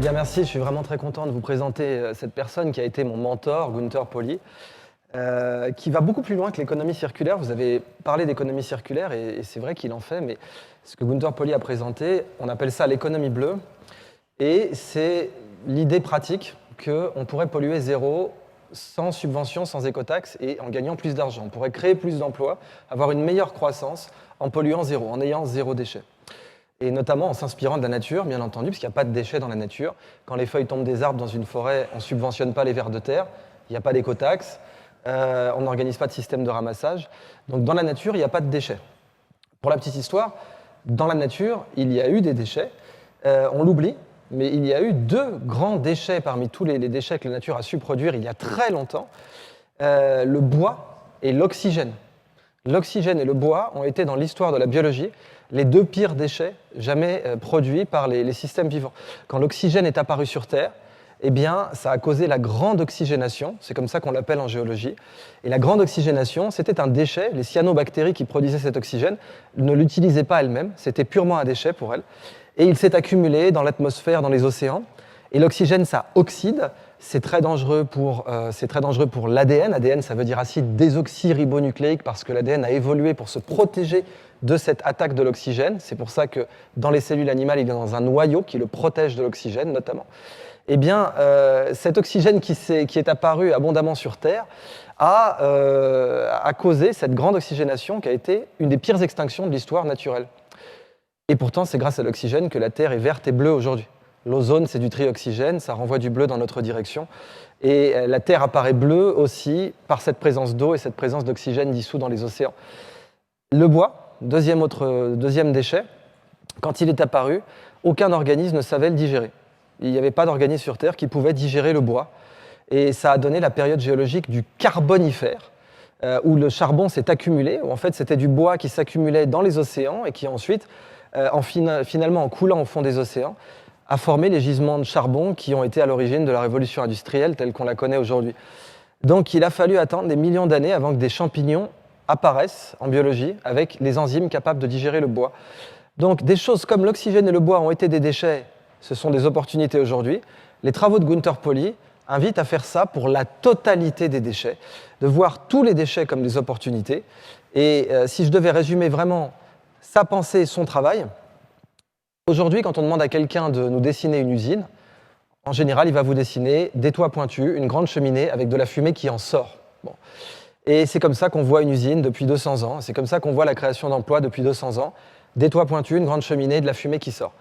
bien, merci. Je suis vraiment très content de vous présenter cette personne qui a été mon mentor, Gunther Pauli, qui va beaucoup plus loin que l'économie circulaire. Vous avez parlé d'économie circulaire et c'est vrai qu'il en fait, mais ce que Gunther Pauli a présenté, on appelle ça l'économie bleue. Et c'est l'idée pratique qu'on pourrait polluer zéro sans subvention, sans écotaxe et en gagnant plus d'argent. On pourrait créer plus d'emplois, avoir une meilleure croissance en polluant zéro, en ayant zéro déchet. Et notamment en s'inspirant de la nature, bien entendu, parce qu'il n'y a pas de déchets dans la nature. Quand les feuilles tombent des arbres dans une forêt, on ne subventionne pas les vers de terre, il n'y a pas d'écotaxe, on n'organise pas de système de ramassage. Donc dans la nature, il n'y a pas de déchets. Pour la petite histoire, dans la nature, il y a eu des déchets, on l'oublie, mais il y a eu deux grands déchets parmi tous les déchets que la nature a su produire il y a très longtemps, le bois et l'oxygène. L'oxygène et le bois ont été dans l'histoire de la biologie les deux pires déchets jamais produits par les systèmes vivants. Quand l'oxygène est apparu sur Terre, eh bien, ça a causé la grande oxygénation, c'est comme ça qu'on l'appelle en géologie. Et la grande oxygénation, c'était un déchet, les cyanobactéries qui produisaient cet oxygène ne l'utilisaient pas elles-mêmes, c'était purement un déchet pour elles. Et il s'est accumulé dans l'atmosphère, dans les océans. Et l'oxygène, ça oxyde, c'est très dangereux pour l'ADN. ADN, ça veut dire acide désoxyribonucléique parce que l'ADN a évolué pour se protéger de cette attaque de l'oxygène. C'est pour ça que dans les cellules animales, il est dans un noyau qui le protège de l'oxygène, notamment. Eh bien, cet oxygène qui est apparu abondamment sur Terre a causé cette grande oxygénation qui a été une des pires extinctions de l'histoire naturelle. Et pourtant, c'est grâce à l'oxygène que la Terre est verte et bleue aujourd'hui. L'ozone, c'est du trioxygène, ça renvoie du bleu dans notre direction. Et la Terre apparaît bleue aussi par cette présence d'eau et cette présence d'oxygène dissous dans les océans. Le bois, deuxième déchet, quand il est apparu, aucun organisme ne savait le digérer. Il n'y avait pas d'organisme sur Terre qui pouvait digérer le bois. Et ça a donné la période géologique du Carbonifère, où le charbon s'est accumulé, où en fait c'était du bois qui s'accumulait dans les océans et qui ensuite, finalement en coulant au fond des océans, a formé les gisements de charbon qui ont été à l'origine de la révolution industrielle telle qu'on la connaît aujourd'hui. Donc il a fallu attendre des millions d'années avant que des champignons apparaissent en biologie avec les enzymes capables de digérer le bois. Donc des choses comme l'oxygène et le bois ont été des déchets, ce sont des opportunités aujourd'hui. Les travaux de Gunther Pauli invitent à faire ça pour la totalité des déchets, de voir tous les déchets comme des opportunités. Et si je devais résumer vraiment sa pensée et son travail, aujourd'hui, quand on demande à quelqu'un de nous dessiner une usine, en général, il va vous dessiner des toits pointus, une grande cheminée avec de la fumée qui en sort. Bon. Et c'est comme ça qu'on voit une usine depuis 200 ans, c'est comme ça qu'on voit la création d'emplois depuis 200 ans, des toits pointus, une grande cheminée, de la fumée qui sort.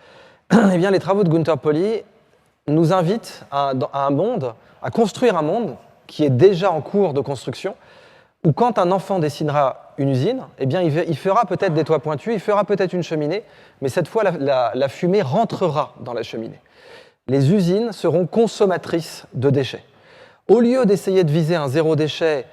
Eh bien, les travaux de Gunther Pauli nous invitent à construire un monde qui est déjà en cours de construction, où quand un enfant dessinera une usine, eh bien, il fera peut-être des toits pointus, il fera peut-être une cheminée, mais cette fois, la fumée rentrera dans la cheminée. Les usines seront consommatrices de déchets. Au lieu d'essayer de viser un zéro déchet,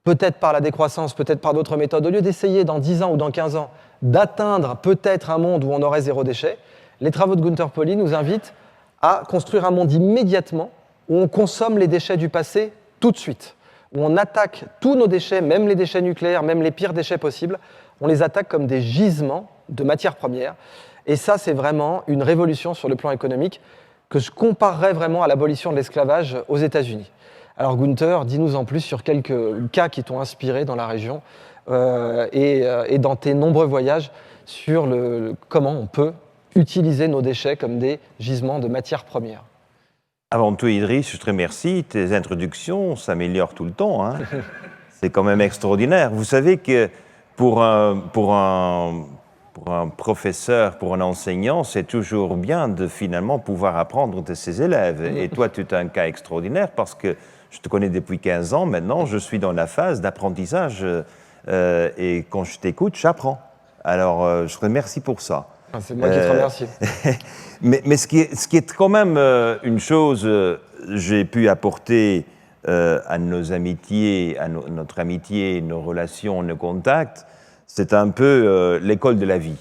peut-être par la décroissance, peut-être par d'autres méthodes, au lieu d'essayer dans 10 ans ou dans 15 ans d'atteindre peut-être un monde où on aurait zéro déchet, les travaux de Gunther Pauli nous invitent à construire un monde immédiatement où on consomme les déchets du passé tout de suite, où on attaque tous nos déchets, même les déchets nucléaires, même les pires déchets possibles, on les attaque comme des gisements de matières premières. Et ça, c'est vraiment une révolution sur le plan économique que je comparerais vraiment à l'abolition de l'esclavage aux États-Unis. Alors Gunther, dis-nous en plus sur quelques cas qui t'ont inspiré dans la région et dans tes nombreux voyages sur comment on peut utiliser nos déchets comme des gisements de matières premières. Avant tout, Idriss, je te remercie. Tes introductions s'améliorent tout le temps. Hein. C'est quand même extraordinaire. Vous savez que pour un professeur, pour un enseignant, c'est toujours bien de finalement pouvoir apprendre de ses élèves. Et toi, tu es un cas extraordinaire parce que je te connais depuis 15 ans. Maintenant, je suis dans la phase d'apprentissage et quand je t'écoute, j'apprends. Alors, je te remercie pour ça. C'est moi qui te remercie. mais ce qui est quand même une chose, j'ai pu apporter à nos amitiés, à notre amitié, nos relations, nos contacts, c'est un peu l'école de la vie.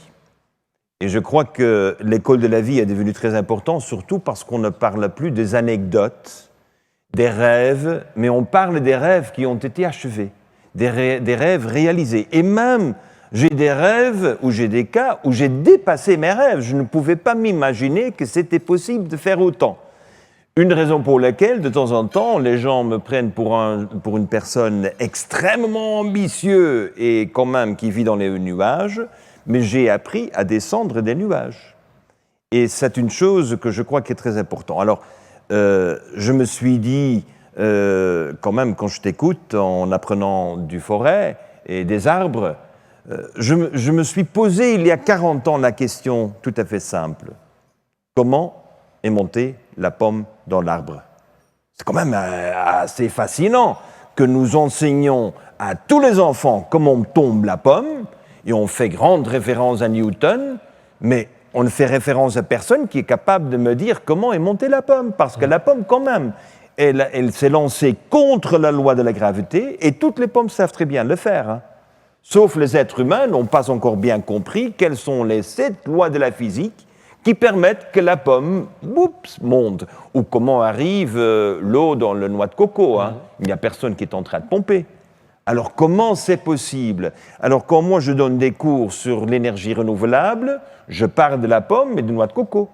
Et je crois que l'école de la vie est devenue très importante, surtout parce qu'on ne parle plus des anecdotes, des rêves, mais on parle des rêves qui ont été achevés, des rêves réalisés. Et même J'ai des rêves ou j'ai des cas où j'ai dépassé mes rêves. Je ne pouvais pas m'imaginer que c'était possible de faire autant. Une raison pour laquelle, de temps en temps, les gens me prennent pour une personne extrêmement ambitieuse et quand même qui vit dans les nuages, mais j'ai appris à descendre des nuages. Et c'est une chose que je crois qui est très importante. Alors, je me suis dit, quand même, quand je t'écoute, en apprenant du forêt et des arbres, je me suis posé il y a 40 ans la question tout à fait simple. Comment est montée la pomme dans l'arbre? C'est quand même assez fascinant que nous enseignions à tous les enfants comment tombe la pomme, et on fait grande référence à Newton, mais on ne fait référence à personne qui est capable de me dire comment est montée la pomme, parce que la pomme, quand même, elle s'est lancée contre la loi de la gravité, et toutes les pommes savent très bien le faire, hein. Sauf les êtres humains n'ont pas encore bien compris quelles sont les 7 lois de la physique qui permettent que la pomme, monte. Ou comment arrive l'eau dans le noix de coco, hein. Il n'y a personne qui est en train de pomper. Alors comment c'est possible? Alors quand moi je donne des cours sur l'énergie renouvelable, je parle de la pomme et de noix de coco.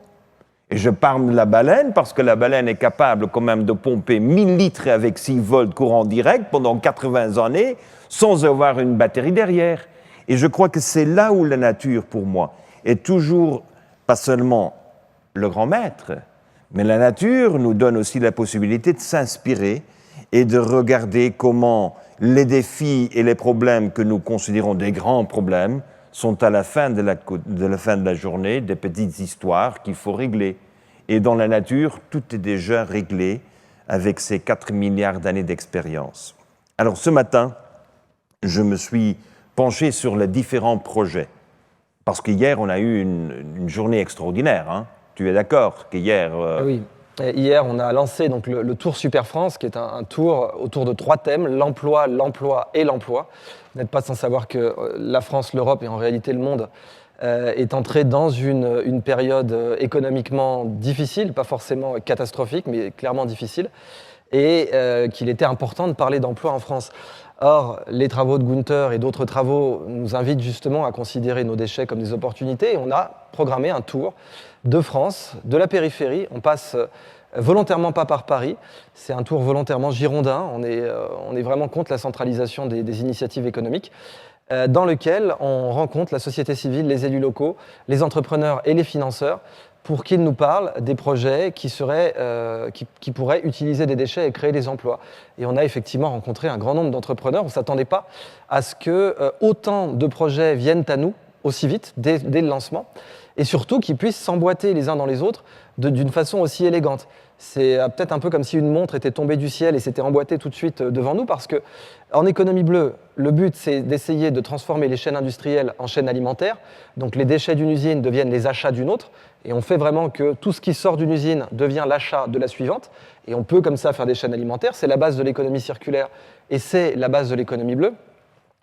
Et je parle de la baleine parce que la baleine est capable quand même de pomper 1000 litres avec 6 volts courant direct pendant 80 années sans avoir une batterie derrière. Et je crois que c'est là où la nature, pour moi, est toujours pas seulement le grand maître, mais la nature nous donne aussi la possibilité de s'inspirer et de regarder comment les défis et les problèmes que nous considérons des grands problèmes sont à la fin de la journée des petites histoires qu'il faut régler. Et dans la nature, tout est déjà réglé avec ces 4 milliards d'années d'expérience. Alors ce matin, je me suis penché sur les différents projets. Parce qu'hier, on a eu une journée extraordinaire, hein. Tu es d'accord qu'hier... Oui. Et hier, on a lancé donc, le Tour Super France, qui est un tour autour de 3 thèmes, l'emploi, l'emploi et l'emploi. Vous n'êtes pas sans savoir que la France, l'Europe et en réalité le monde est entré dans une période économiquement difficile, pas forcément catastrophique, mais clairement difficile, et qu'il était important de parler d'emploi en France. Or, les travaux de Gunther et d'autres travaux nous invitent justement à considérer nos déchets comme des opportunités, et on a programmé un tour de France, de la périphérie. On passe volontairement pas par Paris, c'est un tour volontairement girondin, on est vraiment contre la centralisation des initiatives économiques, dans lequel on rencontre la société civile, les élus locaux, les entrepreneurs et les financeurs, pour qu'ils nous parlent des projets qui pourraient utiliser des déchets et créer des emplois. Et on a effectivement rencontré un grand nombre d'entrepreneurs. On ne s'attendait pas à ce que autant de projets viennent à nous aussi vite, dès le lancement, et surtout qu'ils puissent s'emboîter les uns dans les autres d'une façon aussi élégante. C'est peut-être un peu comme si une montre était tombée du ciel et s'était emboîtée tout de suite devant nous, parce qu'en économie bleue, le but, c'est d'essayer de transformer les chaînes industrielles en chaînes alimentaires. Donc les déchets d'une usine deviennent les achats d'une autre, et on fait vraiment que tout ce qui sort d'une usine devient l'achat de la suivante, et on peut comme ça faire des chaînes alimentaires. C'est la base de l'économie circulaire, et c'est la base de l'économie bleue.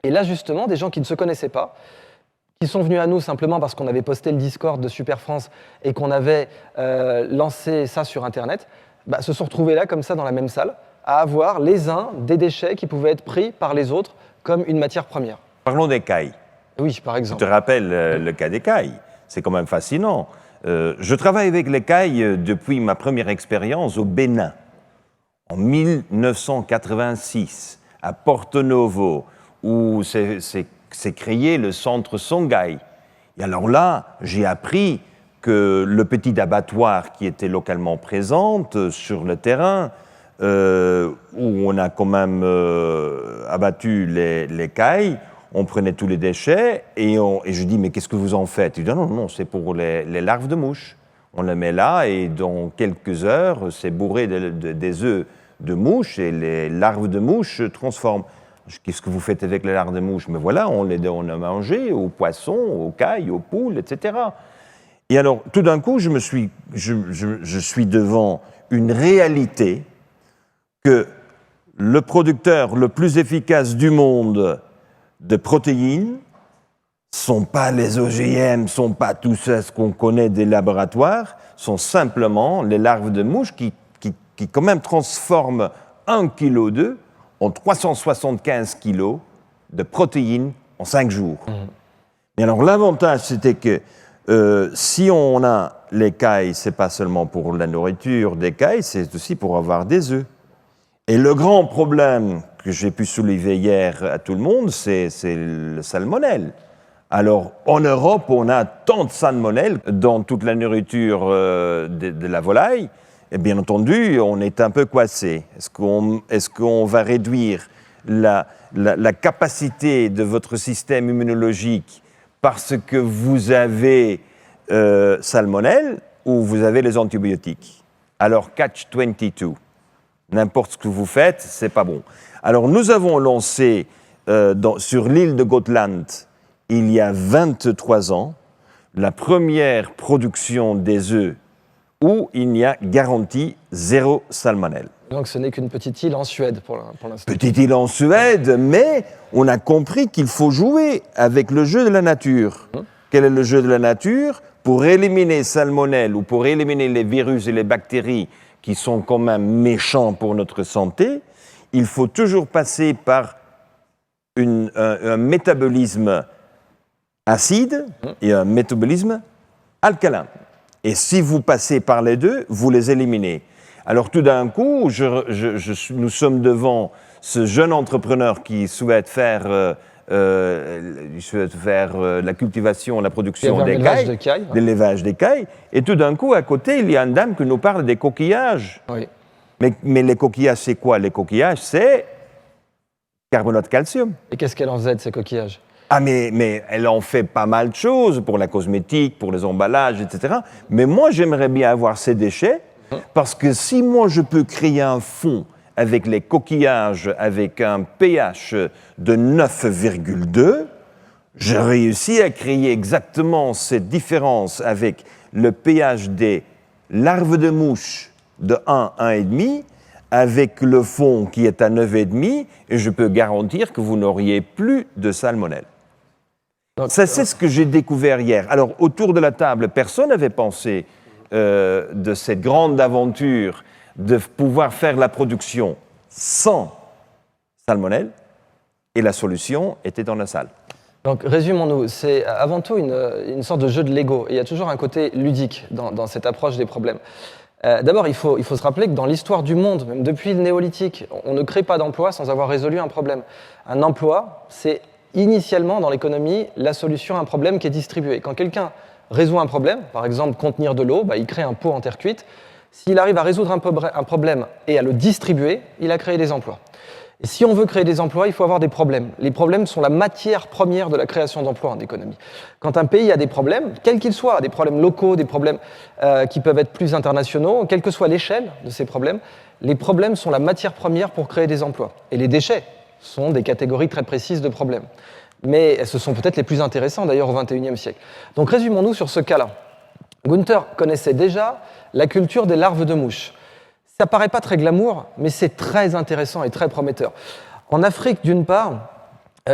Et là, justement, des gens qui ne se connaissaient pas, qui sont venus à nous simplement parce qu'on avait posté le Discord de Super France et qu'on avait lancé ça sur Internet, se sont retrouvés là, comme ça, dans la même salle, à avoir les uns des déchets qui pouvaient être pris par les autres comme une matière première. Parlons des cailles. Oui, par exemple. Je te rappelle le cas des cailles. C'est quand même fascinant. Je travaille avec les cailles depuis ma première expérience au Bénin, en 1986, à Porto Novo, où s'est créé le centre Songhai. Et alors là, j'ai appris que le petit abattoir qui était localement présent sur le terrain, où on a quand même abattu les cailles, on prenait tous les déchets et je dis mais qu'est-ce que vous en faites? Il dit non, c'est pour les larves de mouches. On les met là et dans quelques heures, c'est bourré des œufs de mouches et les larves de mouches se transforment. Qu'est-ce que vous faites avec les larves de mouches? Mais voilà, on les donne à manger aux poissons, aux cailles, aux poules, etc. Et alors, tout d'un coup, je suis devant une réalité que le producteur le plus efficace du monde de protéines sont pas les OGM, sont pas tout ça ce qu'on connaît des laboratoires, sont simplement les larves de mouches qui quand même transforment 1 kg d'œufs en 375 kg de protéines en 5 jours. Et alors l'avantage, c'était que si on a l'écaille, c'est pas seulement pour la nourriture d'écailles, c'est aussi pour avoir des œufs. Et le grand problème que j'ai pu soulever hier à tout le monde, c'est le salmonelle. Alors, en Europe, on a tant de salmonelle dans toute la nourriture de la volaille, et bien entendu, on est un peu coincé. Est-ce qu'on va réduire la capacité de votre système immunologique parce que vous avez salmonelle ou vous avez les antibiotiques? Alors, catch-22. N'importe ce que vous faites, c'est pas bon. Alors, nous avons lancé sur l'île de Gotland, il y a 23 ans, la première production des œufs où il n'y a garantie zéro salmonelle. Donc ce n'est qu'une petite île en Suède pour l'instant. Petite île en Suède, mais on a compris qu'il faut jouer avec le jeu de la nature. Quel est le jeu de la nature? Pour éliminer salmonelle ou pour éliminer les virus et les bactéries qui sont quand même méchants pour notre santé, il faut toujours passer par un métabolisme acide et un métabolisme alcalin. Et si vous passez par les deux, vous les éliminez. Alors tout d'un coup, nous sommes devant ce jeune entrepreneur qui souhaite faire la cultivation, la production d'écailles, de l'élevage d'écailles. Et tout d'un coup, à côté, il y a une dame qui nous parle des coquillages. Oui. Mais les coquillages, c'est quoi? Les coquillages, c'est carbonate de calcium. Et qu'est-ce qu'elle en faisait de ces coquillages? Ah, mais elle en fait pas mal de choses pour la cosmétique, pour les emballages, etc. Mais moi, j'aimerais bien avoir ces déchets, parce que si moi, je peux créer un fond avec les coquillages, avec un pH de 9,2, j'ai réussi à créer exactement cette différence avec le pH des larves de mouches de 1, 1,5, avec le fond qui est à 9,5, et je peux garantir que vous n'auriez plus de salmonelle. Donc, ça, c'est ce que j'ai découvert hier. Alors, autour de la table, personne n'avait pensé de cette grande aventure de pouvoir faire la production sans salmonelle, et la solution était dans la salle. Donc, résumons-nous, c'est avant tout une sorte de jeu de Lego. Et il y a toujours un côté ludique dans cette approche des problèmes. D'abord, il faut se rappeler que dans l'histoire du monde, même depuis le néolithique, on ne crée pas d'emploi sans avoir résolu un problème. Un emploi, c'est initialement dans l'économie la solution à un problème qui est distribué. Quand quelqu'un résout un problème, par exemple contenir de l'eau, il crée un pot en terre cuite. S'il arrive à résoudre un problème et à le distribuer, il a créé des emplois. Et si on veut créer des emplois, il faut avoir des problèmes. Les problèmes sont la matière première de la création d'emplois en économie. Quand un pays a des problèmes, quels qu'ils soient, des problèmes locaux, des problèmes qui peuvent être plus internationaux, quelle que soit l'échelle de ces problèmes, les problèmes sont la matière première pour créer des emplois. Et les déchets sont des catégories très précises de problèmes. Mais ce sont peut-être les plus intéressants d'ailleurs au XXIe siècle. Donc résumons-nous sur ce cas-là. Gunther connaissait déjà la culture des larves de mouches. Ça paraît pas très glamour, mais c'est très intéressant et très prometteur. En Afrique, d'une part,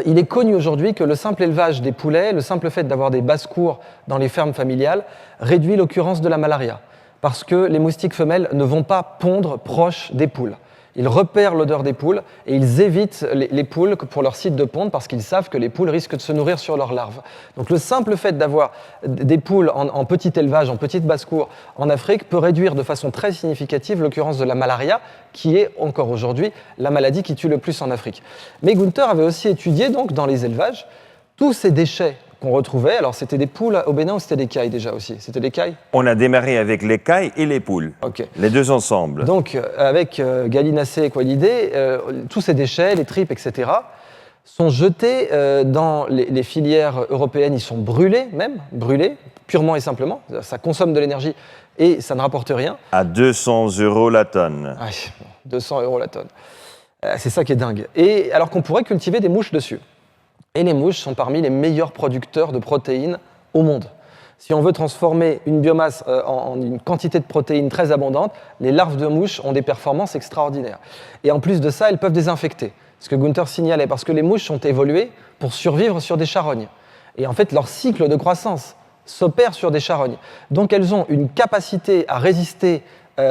il est connu aujourd'hui que le simple élevage des poulets, le simple fait d'avoir des basses-cours dans les fermes familiales, réduit l'occurrence de la malaria, parce que les moustiques femelles ne vont pas pondre proche des poules. Ils repèrent l'odeur des poules et ils évitent les poules pour leur site de ponte parce qu'ils savent que les poules risquent de se nourrir sur leurs larves. Donc le simple fait d'avoir des poules en petit élevage, en petite basse-cour en Afrique peut réduire de façon très significative l'occurrence de la malaria, qui est encore aujourd'hui la maladie qui tue le plus en Afrique. Mais Gunther avait aussi étudié donc dans les élevages tous ces déchets qu'on retrouvait. Alors, c'était des poules au Bénin ou c'était des cailles déjà aussi? C'était des cailles? On a démarré avec les cailles et les poules, les deux ensemble. Donc, avec Gallinacées et Qualidés, tous ces déchets, les tripes, etc., sont jetés dans les filières européennes. Ils sont brûlés même, brûlés, purement et simplement. Ça consomme de l'énergie et ça ne rapporte rien. À 200 € la tonne. Ah, 200 € la tonne. C'est ça qui est dingue. Et alors qu'on pourrait cultiver des mouches dessus. Et les mouches sont parmi les meilleurs producteurs de protéines au monde. Si on veut transformer une biomasse en une quantité de protéines très abondante, les larves de mouches ont des performances extraordinaires. Et en plus de ça, elles peuvent désinfecter. Ce que Gunther signalait, parce que les mouches ont évolué pour survivre sur des charognes. Et en fait, leur cycle de croissance s'opère sur des charognes. Donc elles ont une capacité à résister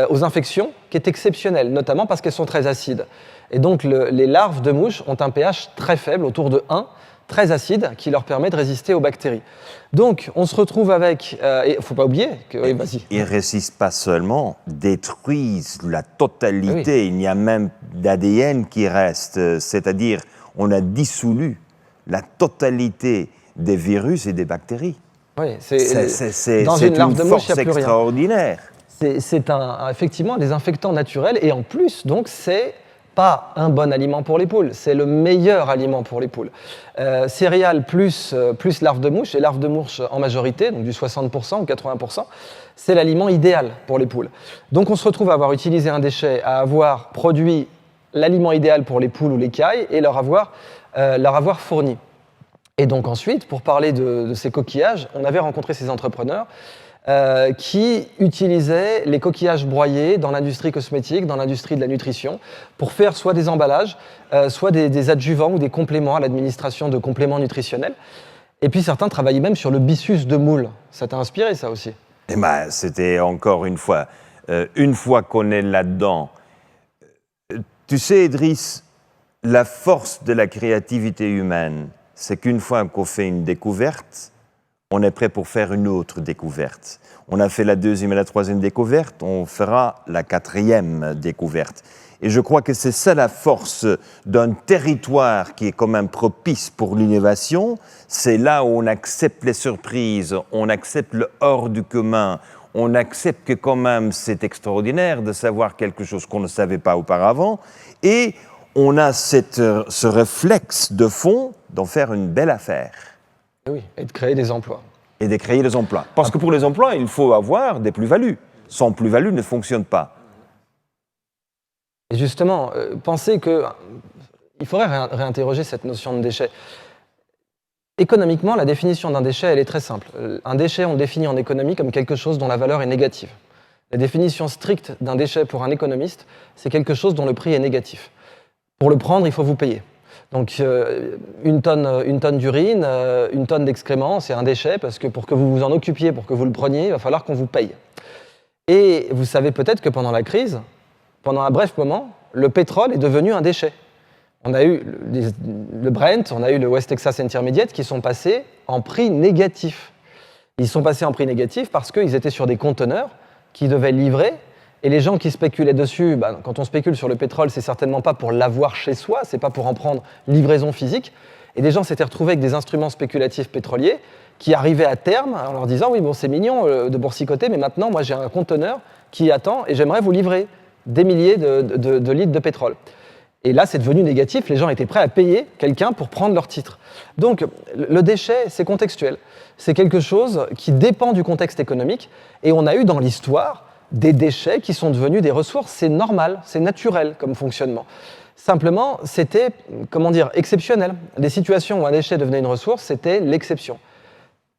aux infections qui est exceptionnelle, notamment parce qu'elles sont très acides. Et donc les larves de mouches ont un pH très faible, autour de 1, très acide qui leur permet de résister aux bactéries. Donc, on se retrouve avec... et il ne faut pas oublier que... Oui, vas-y. Ils ne résistent pas seulement, détruisent la totalité. Oui. Il n'y a même d'ADN qui reste. C'est-à-dire, on a dissolu la totalité des virus et des bactéries. Oui, C'est une larve de mouche, force il n'y a plus rien. extraordinaire. C'est effectivement un désinfectant naturel et en plus, donc, c'est pas un bon aliment pour les poules, c'est le meilleur aliment pour les poules. Céréales plus larves de mouche, et larves de mouche en majorité, donc du 60% ou 80%, c'est l'aliment idéal pour les poules. Donc on se retrouve à avoir utilisé un déchet, à avoir produit l'aliment idéal pour les poules ou les cailles et leur avoir fourni. Et donc ensuite, pour parler de ces coquillages, on avait rencontré ces entrepreneurs qui utilisaient les coquillages broyés dans l'industrie cosmétique, dans l'industrie de la nutrition, pour faire soit des emballages, soit des adjuvants ou des compléments à l'administration de compléments nutritionnels. Et puis certains travaillaient même sur le byssus de moule. Ça t'a inspiré, ça aussi? Eh ben, c'était encore une fois qu'on est là-dedans. Tu sais, Idriss, la force de la créativité humaine, c'est qu'une fois qu'on fait une découverte, on est prêt pour faire une autre découverte. On a fait la deuxième et la troisième découverte, on fera la quatrième découverte. Et je crois que c'est ça la force d'un territoire qui est quand même propice pour l'innovation. C'est là où on accepte les surprises, on accepte le hors du commun, on accepte que quand même c'est extraordinaire de savoir quelque chose qu'on ne savait pas auparavant. Et on a ce réflexe de fond d'en faire une belle affaire. Oui, et de créer des emplois. Et de créer des emplois. Parce que pour les emplois, il faut avoir des plus-values. Sans plus-value ne fonctionne pas. Et justement, pensez qu'il faudrait réinterroger cette notion de déchet. Économiquement, la définition d'un déchet, elle est très simple. Un déchet, on le définit en économie comme quelque chose dont la valeur est négative. La définition stricte d'un déchet pour un économiste, c'est quelque chose dont le prix est négatif. Pour le prendre, il faut vous payer. Donc une tonne d'urine, une tonne d'excréments, c'est un déchet parce que pour que vous vous en occupiez, pour que vous le preniez, il va falloir qu'on vous paye. Et vous savez peut-être que pendant la crise, pendant un bref moment, le pétrole est devenu un déchet. On a eu le Brent, on a eu le West Texas Intermediate qui sont passés en prix négatif. Ils sont passés en prix négatif parce qu'ils étaient sur des conteneurs qui devaient livrer. Et les gens qui spéculaient dessus, quand on spécule sur le pétrole, c'est certainement pas pour l'avoir chez soi, c'est pas pour en prendre livraison physique. Et des gens s'étaient retrouvés avec des instruments spéculatifs pétroliers qui arrivaient à terme en leur disant « Oui, bon, c'est mignon de boursicoter, mais maintenant, moi, j'ai un conteneur qui attend et j'aimerais vous livrer des milliers de litres de pétrole. » Et là, c'est devenu négatif. Les gens étaient prêts à payer quelqu'un pour prendre leur titre. Donc, le déchet, c'est contextuel. C'est quelque chose qui dépend du contexte économique. Et on a eu dans l'histoire des déchets qui sont devenus des ressources. C'est normal, c'est naturel comme fonctionnement. Simplement, c'était, exceptionnel. Des situations où un déchet devenait une ressource, c'était l'exception.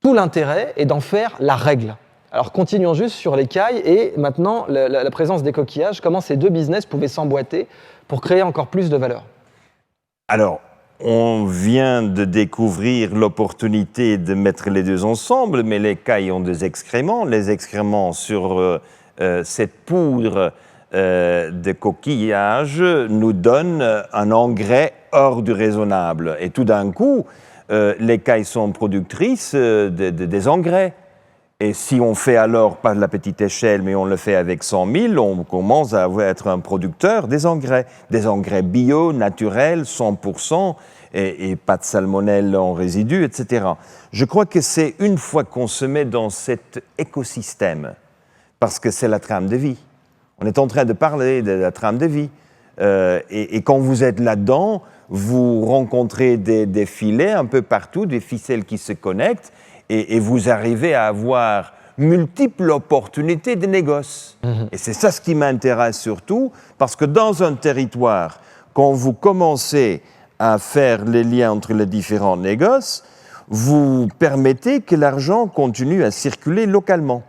Tout l'intérêt est d'en faire la règle. Alors, continuons juste sur les cailles et maintenant, la présence des coquillages, comment ces deux business pouvaient s'emboîter pour créer encore plus de valeur. Alors, on vient de découvrir l'opportunité de mettre les deux ensemble, mais les cailles ont des excréments. Les excréments sur cette poudre de coquillage nous donnent un engrais hors du raisonnable. Et tout d'un coup, les cailles sont productrices des engrais. Et si on fait alors, pas de la petite échelle, mais on le fait avec 100 000, on commence à être un producteur des engrais bio, naturels, 100%, et pas de salmonelle en résidus, etc. Je crois que c'est une fois qu'on se met dans cet écosystème, parce que c'est la trame de vie. On est en train de parler de la trame de vie. Et quand vous êtes là-dedans, vous rencontrez des filets un peu partout, des ficelles qui se connectent, et vous arrivez à avoir multiples opportunités de négoce. Et c'est ça ce qui m'intéresse surtout, parce que dans un territoire, quand vous commencez à faire les liens entre les différents négoces, vous permettez que l'argent continue à circuler localement.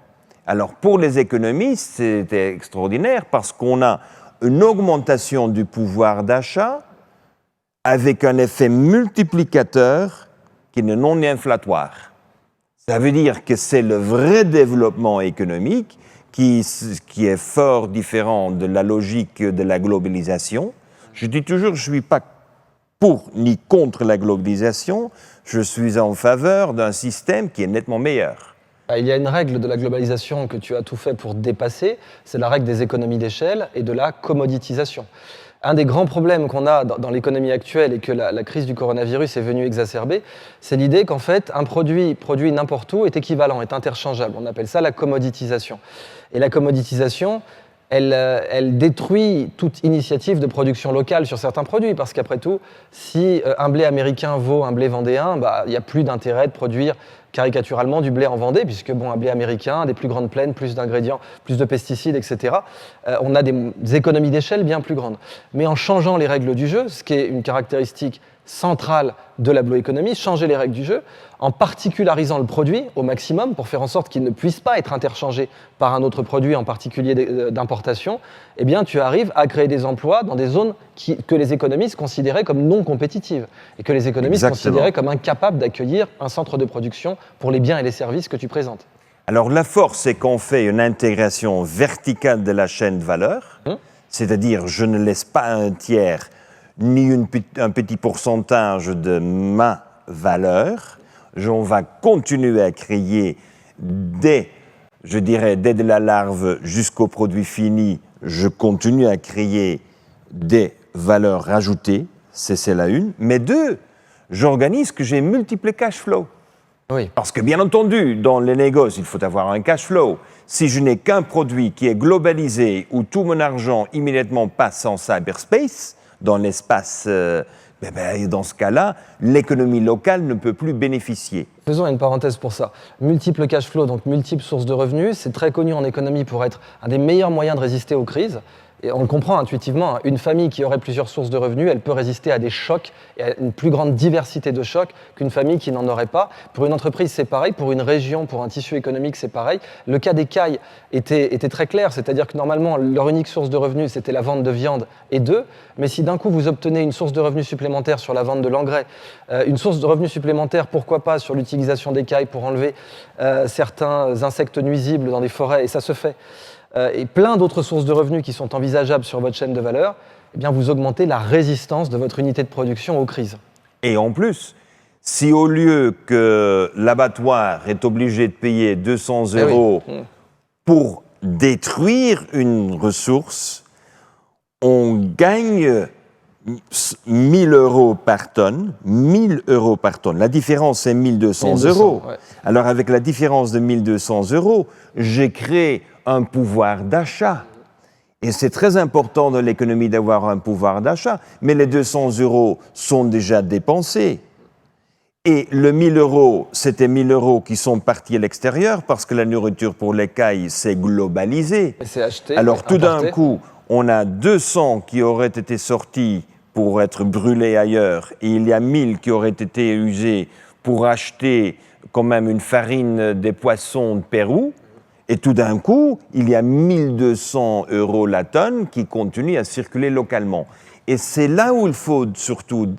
Alors pour les économistes, c'est extraordinaire, parce qu'on a une augmentation du pouvoir d'achat avec un effet multiplicateur qui est non inflatoire. Ça veut dire que c'est le vrai développement économique qui est fort différent de la logique de la globalisation. Je dis toujours, je ne suis pas pour ni contre la globalisation, je suis en faveur d'un système qui est nettement meilleur. Il y a une règle de la globalisation que tu as tout fait pour dépasser, c'est la règle des économies d'échelle et de la commoditisation. Un des grands problèmes qu'on a dans l'économie actuelle et que la crise du coronavirus est venue exacerber, c'est l'idée qu'en fait, un produit produit n'importe où est équivalent, est interchangeable. On appelle ça la commoditisation. Et la commoditisation, elle détruit toute initiative de production locale sur certains produits, parce qu'après tout, si un blé américain vaut un blé vendéen, il n'y a plus d'intérêt de produire caricaturalement du blé en Vendée, puisque un blé américain, des plus grandes plaines, plus d'ingrédients, plus de pesticides, etc. On a des économies d'échelle bien plus grandes. Mais en changeant les règles du jeu, ce qui est une caractéristique centrale de la bioéconomie, changer les règles du jeu, en particularisant le produit au maximum pour faire en sorte qu'il ne puisse pas être interchangé par un autre produit, en particulier d'importation, eh bien tu arrives à créer des emplois dans des zones que les économistes considéraient comme non compétitives et que les économistes considéraient comme incapables d'accueillir un centre de production pour les biens et les services que tu présentes. Alors la force, c'est qu'on fait une intégration verticale de la chaîne de valeur, c'est-à-dire je ne laisse pas un tiers ni un petit pourcentage de ma valeur. On va continuer à créer dès de la larve jusqu'au produit fini, je continue à créer des valeurs rajoutées, c'est la une. Mais deux, j'organise que j'ai multiples cash flows. Oui. Parce que bien entendu, dans les négoces, il faut avoir un cash flow. Si je n'ai qu'un produit qui est globalisé, où tout mon argent immédiatement passe en cyberspace, dans l'espace, dans ce cas-là, l'économie locale ne peut plus bénéficier. Faisons une parenthèse pour ça. Multiples cash flows, donc multiples sources de revenus, c'est très connu en économie pour être un des meilleurs moyens de résister aux crises. Et on le comprend intuitivement, une famille qui aurait plusieurs sources de revenus, elle peut résister à des chocs et à une plus grande diversité de chocs qu'une famille qui n'en aurait pas. Pour une entreprise, c'est pareil. Pour une région, pour un tissu économique, c'est pareil. Le cas des cailles était très clair, c'est-à-dire que normalement, leur unique source de revenus, c'était la vente de viande et d'œufs. Mais si d'un coup, vous obtenez une source de revenus supplémentaire sur la vente de l'engrais, une source de revenus supplémentaire, pourquoi pas, sur l'utilisation des cailles pour enlever certains insectes nuisibles dans des forêts, et ça se fait, et plein d'autres sources de revenus qui sont envisageables sur votre chaîne de valeur, eh bien vous augmentez la résistance de votre unité de production aux crises. Et en plus, si au lieu que l'abattoir est obligé de payer 200 € pour détruire une ressource, on gagne 1 000 € par tonne, 1 000 € par tonne. La différence, c'est 1 200 €. Ouais. Alors, avec la différence de 1 200 €, j'ai créé un pouvoir d'achat. Et c'est très important dans l'économie d'avoir un pouvoir d'achat. Mais les 200 € sont déjà dépensés. Et le 1 000 €, c'était 1 000 € qui sont partis à l'extérieur parce que la nourriture pour les cailles, c'est globalisé. C'est acheté. Alors, tout d'un coup, on a 200 qui auraient été sortis pour être brûlés ailleurs, et il y a 1000 qui auraient été usés pour acheter quand même une farine des poissons de Pérou, et tout d'un coup, il y a 1 200 € la tonne qui continue à circuler localement. Et c'est là où il faut surtout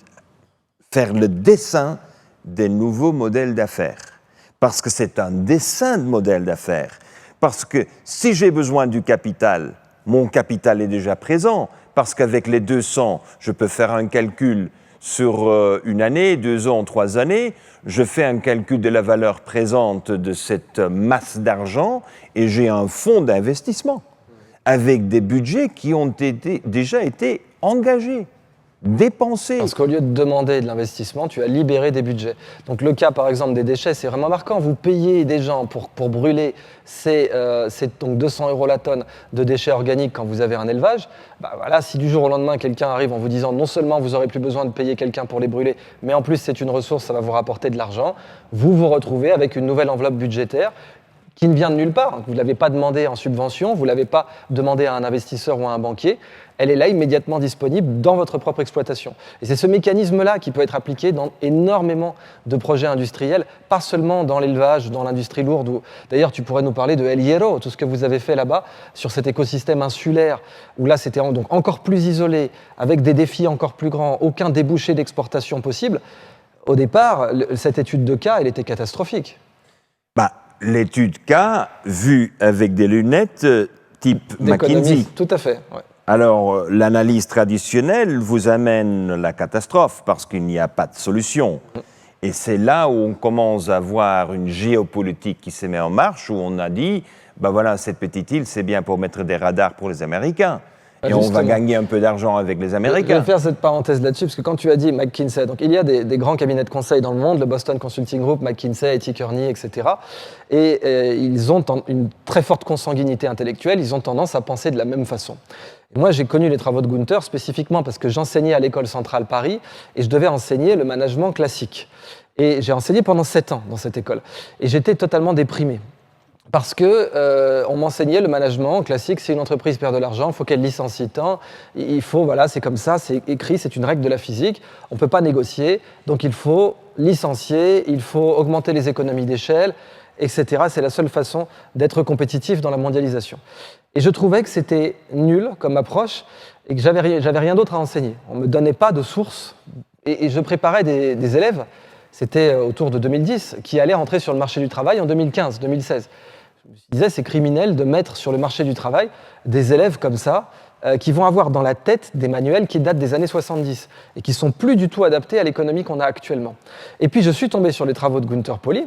faire le dessin des nouveaux modèles d'affaires. Parce que c'est un dessin de modèle d'affaires. Parce que si j'ai besoin du capital, mon capital est déjà présent, parce qu'avec les 200, je peux faire un calcul sur une année, 2 ans, 3 années, je fais un calcul de la valeur présente de cette masse d'argent et j'ai un fonds d'investissement avec des budgets qui ont déjà été engagés, dépensés. Parce qu'au lieu de demander de l'investissement, tu as libéré des budgets. Donc le cas par exemple des déchets, c'est vraiment marquant. Vous payez des gens pour brûler c'est donc 200 € la tonne de déchets organiques quand vous avez un élevage. Voilà, si du jour au lendemain quelqu'un arrive en vous disant non seulement vous n'aurez plus besoin de payer quelqu'un pour les brûler, mais en plus c'est une ressource, ça va vous rapporter de l'argent, vous vous retrouvez avec une nouvelle enveloppe budgétaire qui ne vient de nulle part. Vous ne l'avez pas demandé en subvention, vous ne l'avez pas demandé à un investisseur ou à un banquier. Elle est là immédiatement disponible dans votre propre exploitation. Et c'est ce mécanisme-là qui peut être appliqué dans énormément de projets industriels, pas seulement dans l'élevage, dans l'industrie lourde. D'ailleurs, tu pourrais nous parler de El Hierro, tout ce que vous avez fait là-bas, sur cet écosystème insulaire, où là, c'était donc encore plus isolé, avec des défis encore plus grands, aucun débouché d'exportation possible. Au départ, cette étude de cas, elle était catastrophique. L'étude cas, vue avec des lunettes type McKinsey. Tout à fait, ouais. alors l'analyse traditionnelle vous amène la catastrophe parce qu'il n'y a pas de solution. Et c'est là où on commence à voir une géopolitique qui se met en marche, où on a dit, ben voilà, cette petite île, c'est bien pour mettre des radars pour les Américains. Et Justement. on va gagner un peu d'argent avec les Je Américains. vais faire cette parenthèse là-dessus, parce que quand tu as dit McKinsey, donc il y a des grands cabinets de conseil dans le monde, le Boston Consulting Group, McKinsey, E.T. Kearney, etc. Et ils ont une très forte consanguinité intellectuelle, ils ont tendance à penser de la même façon. Et moi, j'ai connu les travaux de Gunther spécifiquement parce que j'enseignais à l'École centrale Paris et je devais enseigner le management classique. Et j'ai enseigné pendant 7 ans dans cette école. Et j'étais totalement déprimé. Parce que on m'enseignait le management classique, c'est une entreprise perd de l'argent, il faut qu'elle licencie tant, il faut, voilà, c'est comme ça, c'est écrit, c'est une règle de la physique, on ne peut pas négocier, donc il faut licencier, il faut augmenter les économies d'échelle, etc. C'est la seule façon d'être compétitif dans la mondialisation. Et je trouvais que c'était nul comme approche et que j'avais rien d'autre à enseigner. On ne me donnait pas de sources et je préparais des élèves, c'était autour de 2010, qui allaient rentrer sur le marché du travail en 2015, 2016. Je me disais, c'est criminel de mettre sur le marché du travail des élèves comme ça, qui vont avoir dans la tête des manuels qui datent des années 70 et qui ne sont plus du tout adaptés à l'économie qu'on a actuellement. Et puis je suis tombé sur les travaux de Gunther Pauli,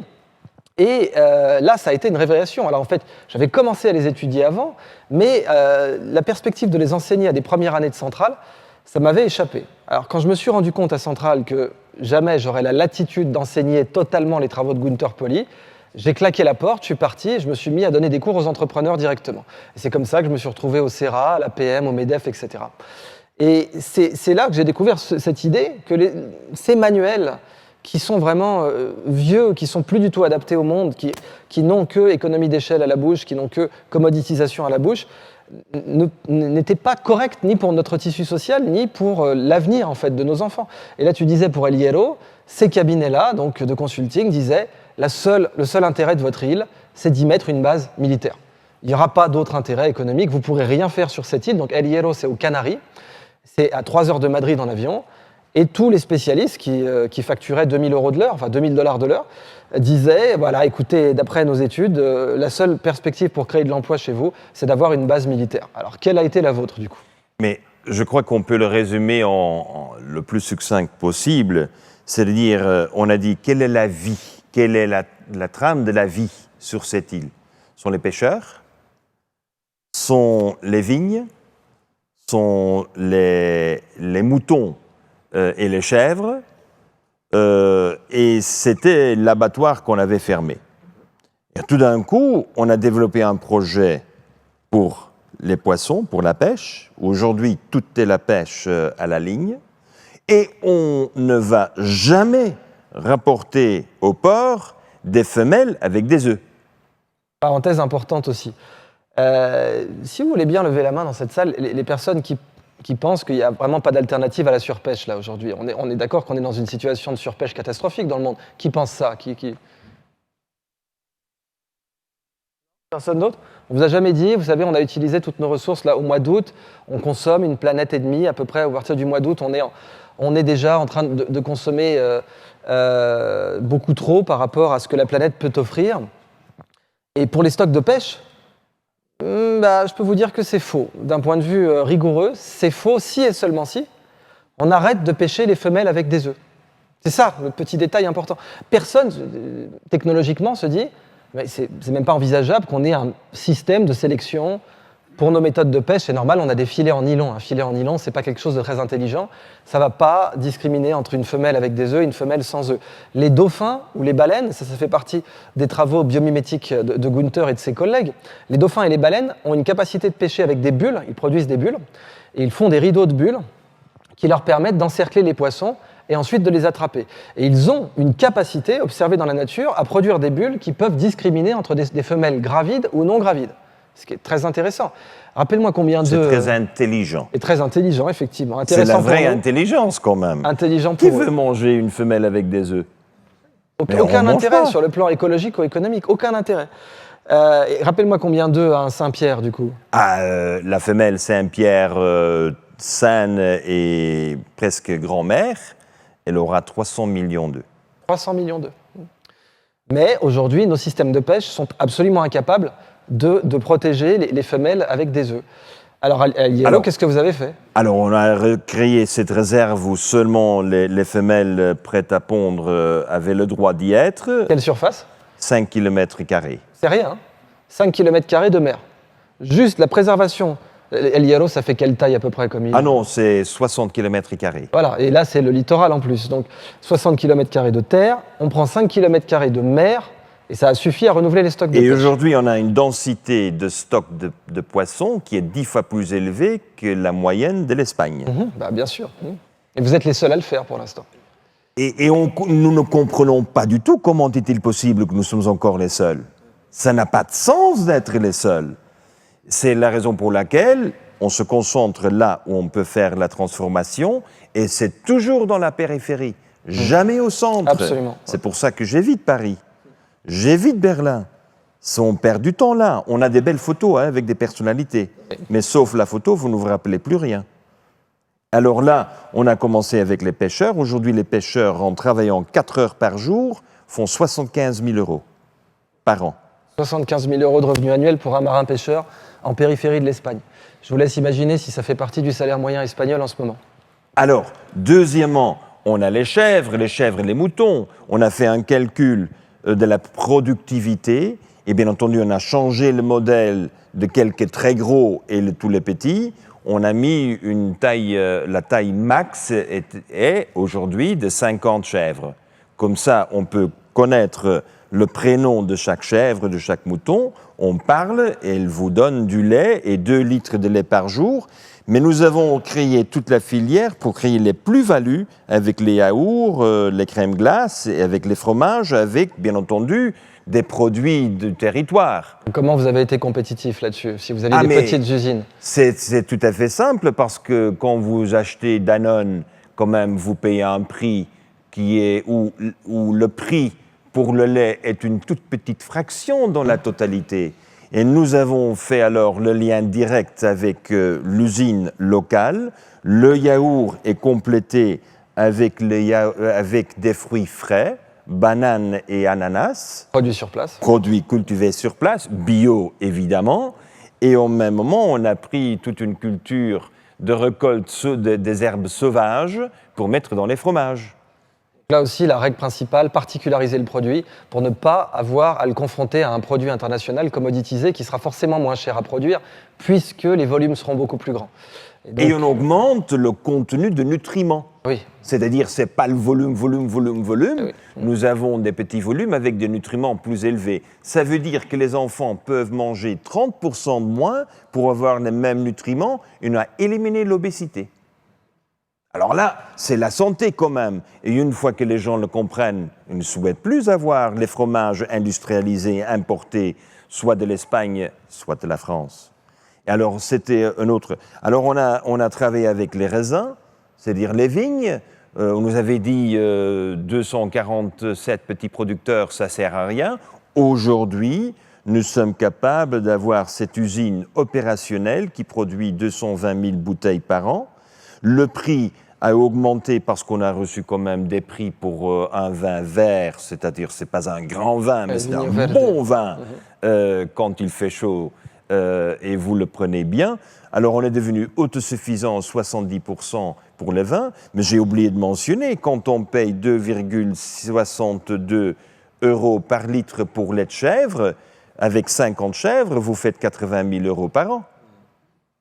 et là, ça a été une révélation. Alors en fait, j'avais commencé à les étudier avant, mais la perspective de les enseigner à des premières années de Centrale, ça m'avait échappé. Alors quand je me suis rendu compte à Centrale que jamais j'aurais la latitude d'enseigner totalement les travaux de Gunther Pauli, j'ai claqué la porte, je suis parti et je me suis mis à donner des cours aux entrepreneurs directement. Et c'est comme ça que je me suis retrouvé au CERA, à l'APM, au MEDEF, etc. Et c'est là que j'ai découvert cette idée que ces manuels qui sont vraiment vieux, qui sont plus du tout adaptés au monde, qui n'ont que économie d'échelle à la bouche, qui n'ont que commoditisation à la bouche, n'étaient pas corrects ni pour notre tissu social, ni pour l'avenir en fait, de nos enfants. Et là, tu disais pour El Hierro, ces cabinets-là, donc de consulting, disaient le seul intérêt de votre île, c'est d'y mettre une base militaire. Il n'y aura pas d'autre intérêt économique, vous ne pourrez rien faire sur cette île. Donc El Hierro, c'est aux Canaries, c'est à 3 heures de Madrid en avion. Et tous les spécialistes qui facturaient 2000 € de l'heure, enfin 2000 $ de l'heure, disaient, voilà, écoutez, d'après nos études, la seule perspective pour créer de l'emploi chez vous, c'est d'avoir une base militaire. Alors, quelle a été la vôtre, du coup ? Mais je crois qu'on peut le résumer en le plus succinct possible, c'est-à-dire, on a dit, quelle est la vie, quelle est la trame de la vie sur cette île ? Sont les pêcheurs, sont les vignes, sont les moutons, et les chèvres, et c'était l'abattoir qu'on avait fermé. Et tout d'un coup, on a développé un projet pour les poissons, pour la pêche. Aujourd'hui, tout est la pêche à la ligne, et on ne va jamais rapporter au port des femelles avec des œufs. Parenthèse importante aussi. Si vous voulez bien lever la main dans cette salle, les personnes qui pensent qu'il n'y a vraiment pas d'alternative à la surpêche là aujourd'hui. On est d'accord qu'on est dans une situation de surpêche catastrophique dans le monde. Qui pense ça ? Personne d'autre ? On vous a jamais dit, vous savez, on a utilisé toutes nos ressources là au mois d'août, on consomme 1,5 planète à peu près à partir du mois d'août, on est déjà en train de consommer beaucoup trop par rapport à ce que la planète peut offrir. Et pour les stocks de pêche, je peux vous dire que c'est faux. D'un point de vue rigoureux, c'est faux si et seulement si on arrête de pêcher les femelles avec des œufs. C'est ça, le petit détail important. Personne, technologiquement, se dit, mais c'est même pas envisageable qu'on ait un système de sélection pour nos méthodes de pêche. C'est normal, on a des filets en nylon. Un filet en nylon, c'est pas quelque chose de très intelligent. Ça va pas discriminer entre une femelle avec des œufs et une femelle sans œufs. Les dauphins ou les baleines, ça fait partie des travaux biomimétiques de Gunther et de ses collègues. Les dauphins et les baleines ont une capacité de pêcher avec des bulles. Ils produisent des bulles et ils font des rideaux de bulles qui leur permettent d'encercler les poissons et ensuite de les attraper. Et ils ont une capacité, observée dans la nature, à produire des bulles qui peuvent discriminer entre des femelles gravides ou non gravides. Ce qui est très intéressant. Rappelle-moi combien d'œufs... C'est très intelligent. Et très intelligent, effectivement. C'est la vraie intelligence, quand même. Intelligent pour Qui veut manger une femelle avec des œufs ? Aucun intérêt sur le plan écologique ou économique. Aucun intérêt. Rappelle-moi combien d'œufs a un Saint-Pierre, du coup ? La femelle Saint-Pierre, saine et presque grand-mère, elle aura 300 millions d'œufs. 300 millions d'œufs. Mais aujourd'hui, nos systèmes de pêche sont absolument incapables de protéger les femelles avec des œufs. Alors, à Yellow, Alors- qu'est-ce que vous avez fait? Alors, on a créé cette réserve où seulement les femelles prêtes à pondre avaient le droit d'y être, Quelle surface? 5 km². C'est rien, hein. 5 km² de mer. Juste la préservation. El Hierro, ça fait quelle taille à peu près comme île? Ah non, c'est 60 km². Voilà, et là c'est le littoral en plus. Donc 60 km² de terre, on prend 5 km² de mer, et ça a suffi à renouveler les stocks de Et pêche. aujourd'hui, on a une densité de stock de poissons qui est 10 fois plus élevée que la moyenne de l'Espagne. Bah, bien sûr. Et vous êtes les seuls à le faire pour l'instant. Et nous ne comprenons pas du tout comment est-il possible que nous sommes encore les seuls. Ça n'a pas de sens d'être les seuls. C'est la raison pour laquelle on se concentre là où on peut faire la transformation, et c'est toujours dans la périphérie, jamais au centre. Absolument. C'est pour ça que j'évite Paris, j'évite Berlin. On perd du temps là. On a des belles photos avec des personnalités, mais sauf la photo, vous ne vous rappelez plus rien. Alors là, on a commencé avec les pêcheurs. Aujourd'hui, les pêcheurs, en travaillant 4 heures par jour, font 75 000 € par an. 75 000 € de revenus annuels pour un marin pêcheur en périphérie de l'Espagne. Je vous laisse imaginer si ça fait partie du salaire moyen espagnol en ce moment. Alors, deuxièmement, on a les chèvres et les moutons. On a fait un calcul de la productivité, et bien entendu, on a changé le modèle de quelques très gros et tous les petits. On a mis une taille, la taille max est aujourd'hui de 50 chèvres. Comme ça, on peut connaître le prénom de chaque chèvre, de chaque mouton. On parle et elle vous donne du lait et 2 litres de lait par jour. Mais nous avons créé toute la filière pour créer les plus-values avec les yaourts, les crèmes glaces et avec les fromages, avec, bien entendu, des produits de territoire. Comment vous avez été compétitif là-dessus, si vous aviez des mais petites usines? C'est tout à fait simple, parce que quand vous achetez Danone, quand même, vous payez un prix qui est où le prix pour le lait est une toute petite fraction dans la totalité. Et nous avons fait alors le lien direct avec l'usine locale. Le yaourt est complété avec des fruits frais, bananes et ananas. Produits sur place. Produits cultivés sur place, bio évidemment. Et au même moment, on a pris toute une culture de récolte des herbes sauvages pour mettre dans les fromages. Là aussi, la règle principale, particulariser le produit pour ne pas avoir à le confronter à un produit international commoditisé qui sera forcément moins cher à produire puisque les volumes seront beaucoup plus grands. Et on augmente le contenu de nutriments. Oui. C'est-à-dire, ce n'est pas le volume. Oui. Nous avons des petits volumes avec des nutriments plus élevés. Ça veut dire que les enfants peuvent manger 30% de moins pour avoir les mêmes nutriments, et on a éliminé l'obésité. Alors là, c'est la santé quand même. Et une fois que les gens le comprennent, ils ne souhaitent plus avoir les fromages industrialisés, importés, soit de l'Espagne, soit de la France. Et alors, c'était un autre. Alors, on a travaillé avec les raisins, c'est-à-dire les vignes. On nous avait dit 247 petits producteurs, ça ne sert à rien. Aujourd'hui, nous sommes capables d'avoir cette usine opérationnelle qui produit 220 000 bouteilles par an. Le prix a augmenté parce qu'on a reçu quand même des prix pour un vin vert, c'est-à-dire c'est pas un grand vin, mais c'est un bon vin quand il fait chaud et vous le prenez bien. Alors on est devenu autosuffisant 70% pour les vins, mais j'ai oublié de mentionner, quand on paye 2,62 € par litre pour lait de chèvre, avec 50 chèvres, vous faites 80 000 € par an.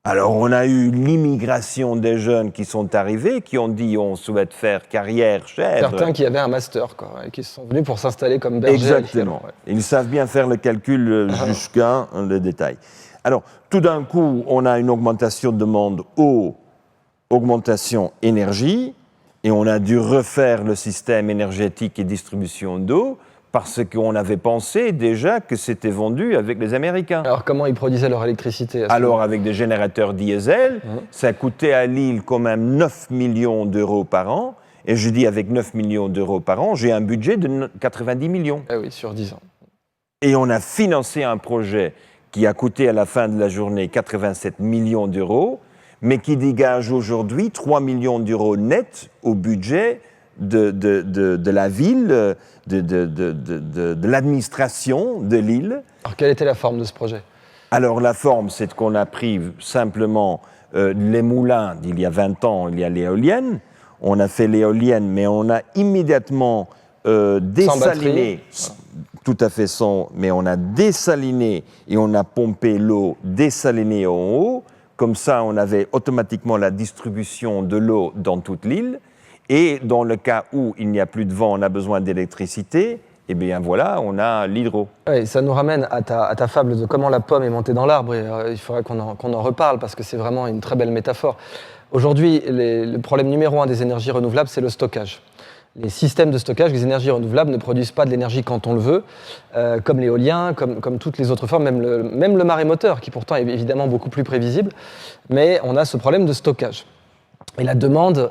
Alors, on a eu l'immigration des jeunes qui sont arrivés, qui ont dit on souhaite faire carrière chèvre. Certains qui avaient un master, quoi, et qui sont venus pour s'installer comme bergers. Exactement. Ils savent bien faire le calcul jusqu'à le détail. Alors, tout d'un coup, on a une augmentation de demande eau, augmentation énergie, et on a dû refaire le système énergétique et distribution d'eau, parce qu'on avait pensé déjà que c'était vendu avec les Américains. Alors comment ils produisaient leur électricité Alors avec des générateurs diesel, ça coûtait à Lille quand même 9 millions d'euros par an. Et je dis avec 9 millions d'euros par an, j'ai un budget de 90 millions. Ah oui, sur 10 ans. Et on a financé un projet qui a coûté à la fin de la journée 87 millions d'euros, mais qui dégage aujourd'hui 3 millions d'euros nets au budget de la ville, de l'administration de Lille. Alors quelle était la forme de ce projet ? Alors la forme, c'est qu'on a pris simplement les moulins d'il y a 20 ans, il y a l'éolienne. On a fait l'éolienne, mais on a immédiatement désaliné, tout à fait sans, mais on a désaliné et on a pompé l'eau dessalinée en haut. Comme ça, on avait automatiquement la distribution de l'eau dans toute l'île. Et dans le cas où il n'y a plus de vent, on a besoin d'électricité, eh bien voilà, on a l'hydro. Ouais, ça nous ramène à ta fable de comment la pomme est montée dans l'arbre. Et, il faudrait qu'on en reparle parce que c'est vraiment une très belle métaphore. Aujourd'hui, le problème numéro 1 des énergies renouvelables, c'est le stockage. Les systèmes de stockage, les énergies renouvelables ne produisent pas de l'énergie quand on le veut, comme l'éolien, comme toutes les autres formes, même le marémoteur, qui pourtant est évidemment beaucoup plus prévisible. Mais on a ce problème de stockage. Et la demande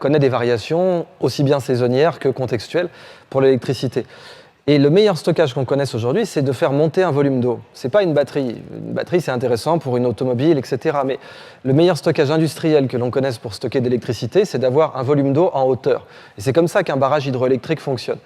connaît des variations aussi bien saisonnières que contextuelles pour l'électricité. Et le meilleur stockage qu'on connaisse aujourd'hui, c'est de faire monter un volume d'eau. Ce n'est pas une batterie. Une batterie, c'est intéressant pour une automobile, etc. Mais le meilleur stockage industriel que l'on connaisse pour stocker de l'électricité, c'est d'avoir un volume d'eau en hauteur. Et c'est comme ça qu'un barrage hydroélectrique fonctionne.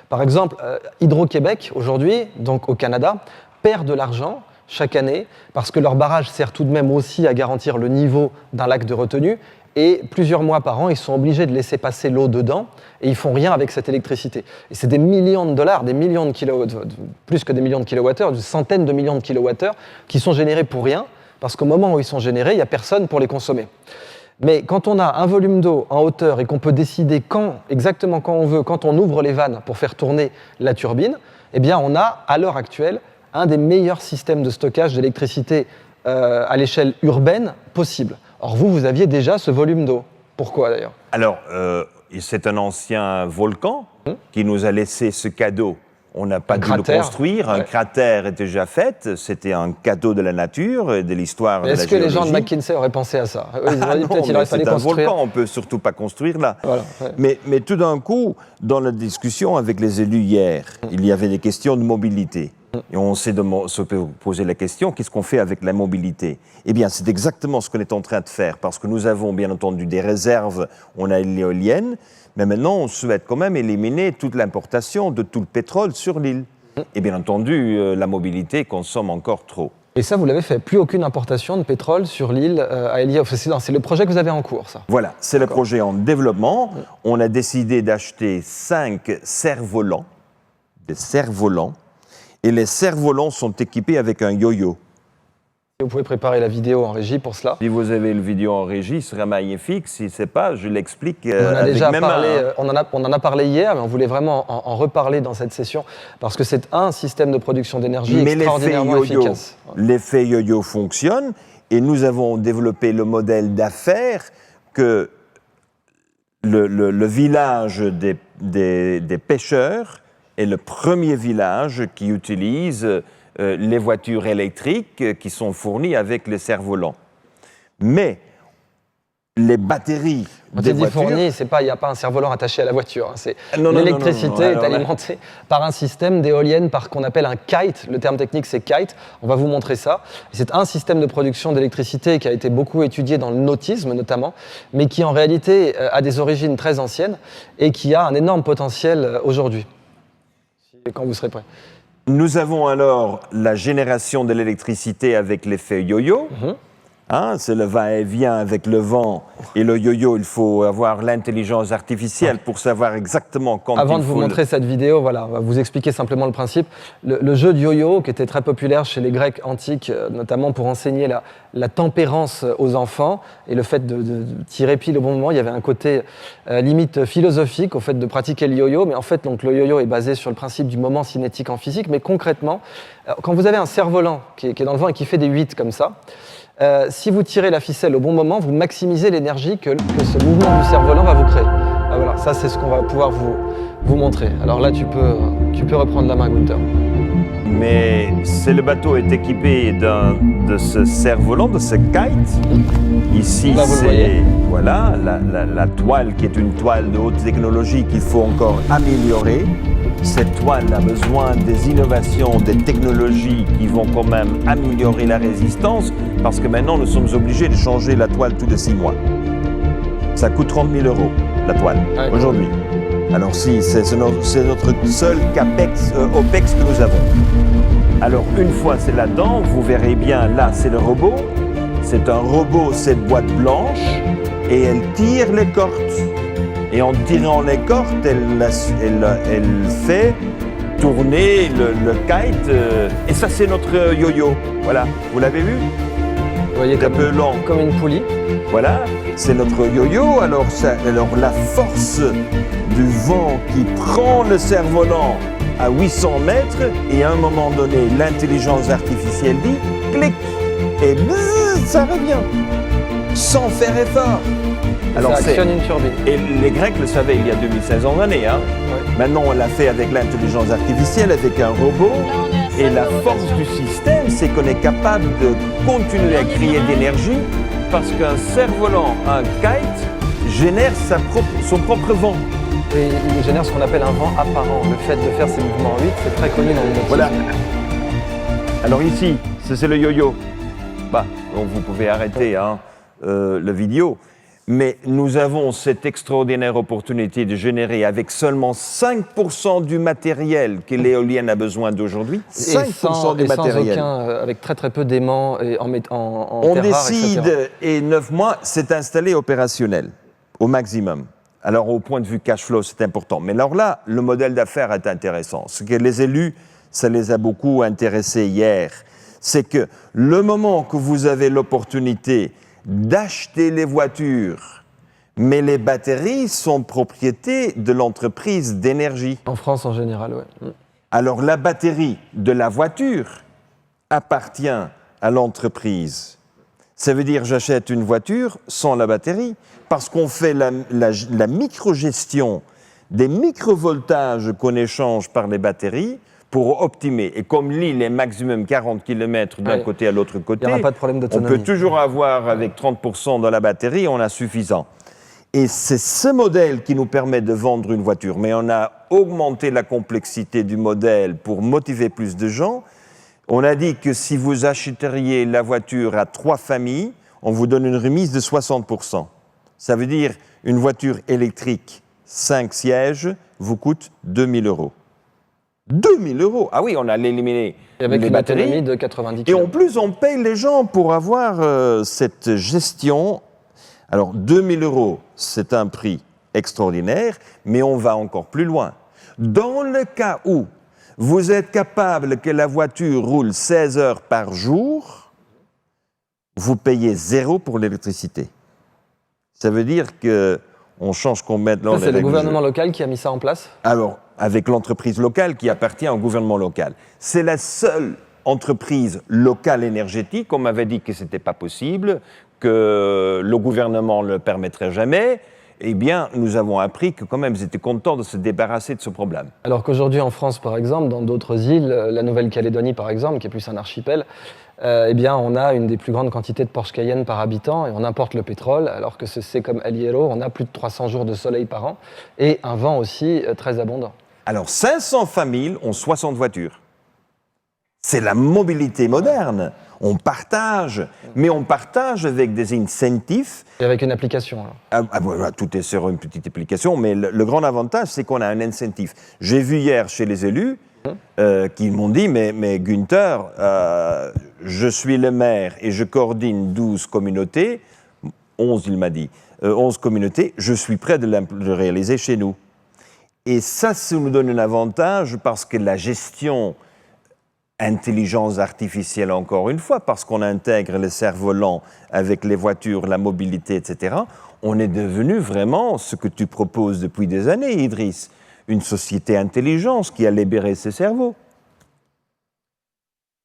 Par exemple, Hydro-Québec, aujourd'hui, donc au Canada, perd de l'argent chaque année parce que leur barrage sert tout de même aussi à garantir le niveau d'un lac de retenue. Et plusieurs mois par an, ils sont obligés de laisser passer l'eau dedans et ils ne font rien avec cette électricité. Et c'est des millions de dollars, des millions de kilowattheures, plus que des millions de kilowattheures, des centaines de millions de kilowattheures qui sont générés pour rien, parce qu'au moment où ils sont générés, il n'y a personne pour les consommer. Mais quand on a un volume d'eau en hauteur et qu'on peut décider exactement quand on veut, quand on ouvre les vannes pour faire tourner la turbine, eh bien on a, à l'heure actuelle, un des meilleurs systèmes de stockage d'électricité à l'échelle urbaine possible. Or, vous aviez déjà ce volume d'eau. Pourquoi, d'ailleurs ? Alors, c'est un ancien volcan qui nous a laissé ce cadeau. On n'a pas dû le construire, un cratère est déjà fait, c'était un cadeau de la nature et de l'histoire de la géologie. Est-ce que les gens de McKinsey auraient pensé à ça ? Ils auraient dit peut-être qu'il aurait fallu construire. C'est un volcan, on ne peut surtout pas construire là. Voilà, ouais. Mais tout d'un coup, dans la discussion avec les élus hier, il y avait des questions de mobilité. Et on s'est posé la question, qu'est-ce qu'on fait avec la mobilité ? Eh bien, c'est exactement ce qu'on est en train de faire, parce que nous avons bien entendu des réserves, on a l'éolienne, mais maintenant on souhaite quand même éliminer toute l'importation de tout le pétrole sur l'île. Et bien entendu, la mobilité consomme encore trop. Et ça, vous l'avez fait, plus aucune importation de pétrole sur l'île à Elia. C'est le projet que vous avez en cours, ça ? Voilà, c'est le projet en développement. On a décidé d'acheter 5 cerfs-volants, des cerfs-volants, et les cerfs-volants sont équipés avec un yo-yo. Vous pouvez préparer la vidéo en régie pour cela. Si vous avez le vidéo en régie, ce serait magnifique. Si ce n'est pas, je l'explique on en a parlé hier, mais on voulait vraiment en reparler dans cette session, parce que c'est un système de production d'énergie extraordinairement efficace. L'effet yo-yo fonctionne, et nous avons développé le modèle d'affaires que le village des pêcheurs est le premier village qui utilise les voitures électriques qui sont fournies avec les cerfs-volants. Mais les batteries des voitures... fournies, il n'y a pas un cerf-volant attaché à la voiture. L'électricité est alimentée par un système d'éoliennes qu'on appelle un kite. Le terme technique, c'est kite. On va vous montrer ça. C'est un système de production d'électricité qui a été beaucoup étudié dans le nautisme, notamment, mais qui, en réalité, a des origines très anciennes et qui a un énorme potentiel aujourd'hui. Quand vous serez prêt. Nous avons alors la génération de l'électricité avec l'effet yo-yo. C'est le va-et-vient avec le vent. Et le yo-yo, il faut avoir l'intelligence artificielle pour savoir exactement quand Avant de vous montrer cette vidéo, voilà, on va vous expliquer simplement le principe. Le jeu de yo-yo, qui était très populaire chez les Grecs antiques, notamment pour enseigner la tempérance aux enfants et le fait de tirer pile au bon moment, il y avait un côté limite philosophique au fait de pratiquer le yo-yo. Mais en fait, donc, le yo-yo est basé sur le principe du moment cinétique en physique. Mais concrètement, quand vous avez un cerf-volant qui est dans le vent et qui fait des 8 comme ça, si vous tirez la ficelle au bon moment, vous maximisez l'énergie que ce mouvement du cerf-volant va vous créer. Voilà, ça c'est ce qu'on va pouvoir vous montrer. Alors là, tu peux reprendre la main, Gunther. Mais le bateau est équipé de ce cerf-volant, de ce kite. Ici, c'est la toile qui est une toile de haute technologie qu'il faut encore améliorer. Cette toile a besoin des innovations, des technologies qui vont quand même améliorer la résistance, parce que maintenant, nous sommes obligés de changer la toile tous les 6 mois. Ça coûte 30 000 €, la toile, aujourd'hui. Alors si, c'est notre seul CAPEX, OPEX que nous avons. Alors une fois c'est là-dedans, vous verrez bien, là c'est le robot. C'est un robot, cette boîte blanche, et elle tire les cordes. Et en tirant les cordes, elle fait tourner le kite. Et ça c'est notre yo-yo. Voilà, vous l'avez vu? Vous voyez, un peu lent. Comme une poulie. Voilà, c'est notre yo-yo. Alors la force du vent qui prend le cerf-volant à 800 mètres, et à un moment donné, l'intelligence artificielle dit clic, et bzzz, ça revient, sans faire effort. Alors ça actionne une turbine. Et les Grecs le savaient il y a 2500 années. Hein. Ouais. Maintenant, on l'a fait avec l'intelligence artificielle, avec un robot. Et la force du système, c'est qu'on est capable de continuer à créer d'énergie parce qu'un cerf-volant, un kite, génère son propre vent. Et il génère ce qu'on appelle un vent apparent. Le fait de faire ces mouvements en 8, c'est très connu dans le métier. Voilà. Alors ici, c'est le yo-yo. Donc vous pouvez arrêter la vidéo. Mais nous avons cette extraordinaire opportunité de générer avec seulement 5% du matériel que l'éolienne a besoin d'aujourd'hui. 5% du matériel. Avec très peu d'aimants et en on terre rare, décide, etc. Et 9 mois, c'est installé opérationnel, au maximum. Alors au point de vue cash flow, c'est important. Mais alors là, le modèle d'affaires est intéressant. Ce que les élus, ça les a beaucoup intéressés hier, c'est que le moment que vous avez l'opportunité d'acheter les voitures, mais les batteries sont propriété de l'entreprise d'énergie. En France en général, oui. Alors la batterie de la voiture appartient à l'entreprise. Ça veut dire j'achète une voiture sans la batterie, parce qu'on fait la micro-gestion des microvoltages qu'on échange par les batteries pour optimer. Et comme l'île est maximum 40 km d'un côté à l'autre côté, il n'y aura pas de problème d'autonomie. On peut toujours avoir avec 30% dans la batterie, on a suffisant. Et c'est ce modèle qui nous permet de vendre une voiture. Mais on a augmenté la complexité du modèle pour motiver plus de gens. On a dit que si vous achèteriez la voiture à 3 familles, on vous donne une remise de 60%. Ça veut dire une voiture électrique, 5 sièges, vous coûte 2 000 €. 2 000 €. Ah oui, on a éliminé avec les une batteries. autonomie de 90 km. Et en plus, on paye les gens pour avoir cette gestion. Alors, 2 000 €, c'est un prix extraordinaire, mais on va encore plus loin. Dans le cas où vous êtes capable que la voiture roule 16 heures par jour, vous payez 0 pour l'électricité. Ça veut dire qu'on change complètement. C'est le gouvernement local qui a mis ça en place ? Alors, avec l'entreprise locale qui appartient au gouvernement local. C'est la seule entreprise locale énergétique. On m'avait dit que ce n'était pas possible, que le gouvernement ne le permettrait jamais. Eh bien, nous avons appris que quand même, ils étaient contents de se débarrasser de ce problème. Alors qu'aujourd'hui, en France, par exemple, dans d'autres îles, la Nouvelle-Calédonie, par exemple, qui est plus un archipel, eh bien, on a une des plus grandes quantités de Porsche Cayenne par habitant et on importe le pétrole, alors que c'est comme El Hierro, on a plus de 300 jours de soleil par an et un vent aussi très abondant. Alors, 500 familles ont 60 voitures. C'est la mobilité moderne. On partage, mais on partage avec des incentives. Et avec une application. Voilà, tout est sur une petite application, mais le grand avantage, c'est qu'on a un incentive. J'ai vu hier chez les élus qui m'ont dit, mais Günther, je suis le maire et je coordonne 12 communautés, 11 il m'a dit, 11 communautés, je suis prêt de le réaliser chez nous. Et ça nous donne un avantage parce que la gestion intelligence artificielle, encore une fois, parce qu'on intègre le cerf-volant avec les voitures, la mobilité, etc., on est devenu vraiment ce que tu proposes depuis des années, Idriss, une société intelligente qui a libéré ses cerveaux.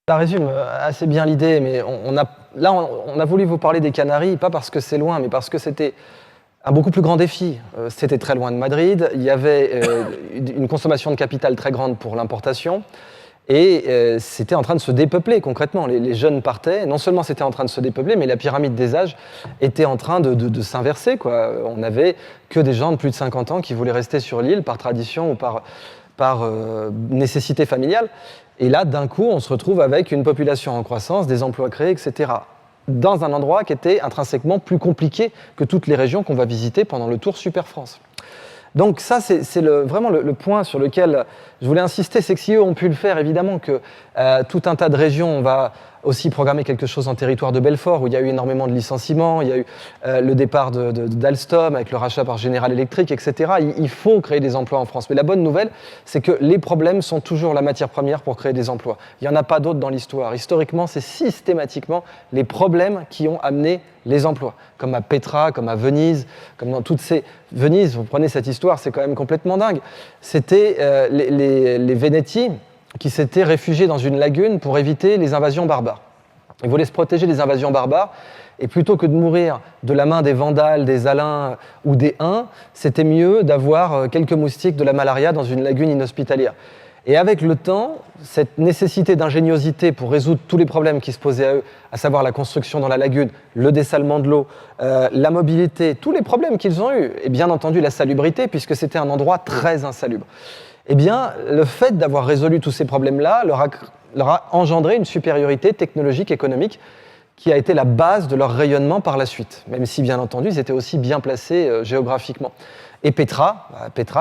Ça résume assez bien l'idée, mais on a voulu vous parler des Canaries, pas parce que c'est loin, mais parce que c'était un beaucoup plus grand défi. C'était très loin de Madrid, il y avait une consommation de capital très grande pour l'importation, et c'était en train de se dépeupler concrètement. Les jeunes partaient, non seulement c'était en train de se dépeupler, mais la pyramide des âges était en train de s'inverser, quoi. On n'avait que des gens de plus de 50 ans qui voulaient rester sur l'île par tradition ou par nécessité familiale. Et là, d'un coup, on se retrouve avec une population en croissance, des emplois créés, etc., dans un endroit qui était intrinsèquement plus compliqué que toutes les régions qu'on va visiter pendant le Tour Super France. Donc ça, c'est vraiment le point sur lequel je voulais insister, c'est que si eux ont pu le faire, évidemment que tout un tas de régions, on va aussi programmer quelque chose en territoire de Belfort, où il y a eu énormément de licenciements, il y a eu le départ d'Alstom avec le rachat par General Electric, etc. Il faut créer des emplois en France. Mais la bonne nouvelle, c'est que les problèmes sont toujours la matière première pour créer des emplois. Il n'y en a pas d'autres dans l'histoire. Historiquement, c'est systématiquement les problèmes qui ont amené les emplois, comme à Petra, comme à Venise, comme dans toutes ces... Venise, vous prenez cette histoire, c'est quand même complètement dingue. C'était les Vénétis qui s'étaient réfugiés dans une lagune pour éviter les invasions barbares. Ils voulaient se protéger des invasions barbares, et plutôt que de mourir de la main des Vandales, des Alains ou des Huns, c'était mieux d'avoir quelques moustiques de la malaria dans une lagune inhospitalière. Et avec le temps, cette nécessité d'ingéniosité pour résoudre tous les problèmes qui se posaient à eux, à savoir la construction dans la lagune, le dessalement de l'eau, la mobilité, tous les problèmes qu'ils ont eus, et bien entendu la salubrité, puisque c'était un endroit très insalubre. Eh bien, le fait d'avoir résolu tous ces problèmes-là leur a engendré une supériorité technologique, économique, qui a été la base de leur rayonnement par la suite, même si, bien entendu, ils étaient aussi bien placés géographiquement. Et Petra,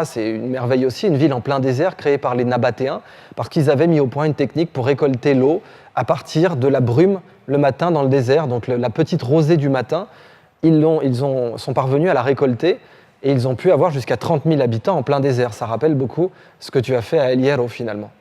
c'est une merveille aussi, une ville en plein désert créée par les Nabatéens, parce qu'ils avaient mis au point une technique pour récolter l'eau à partir de la brume le matin dans le désert, donc la petite rosée du matin, ils sont parvenus à la récolter, et ils ont pu avoir jusqu'à 30 000 habitants en plein désert. Ça rappelle beaucoup ce que tu as fait à El Hierro, finalement.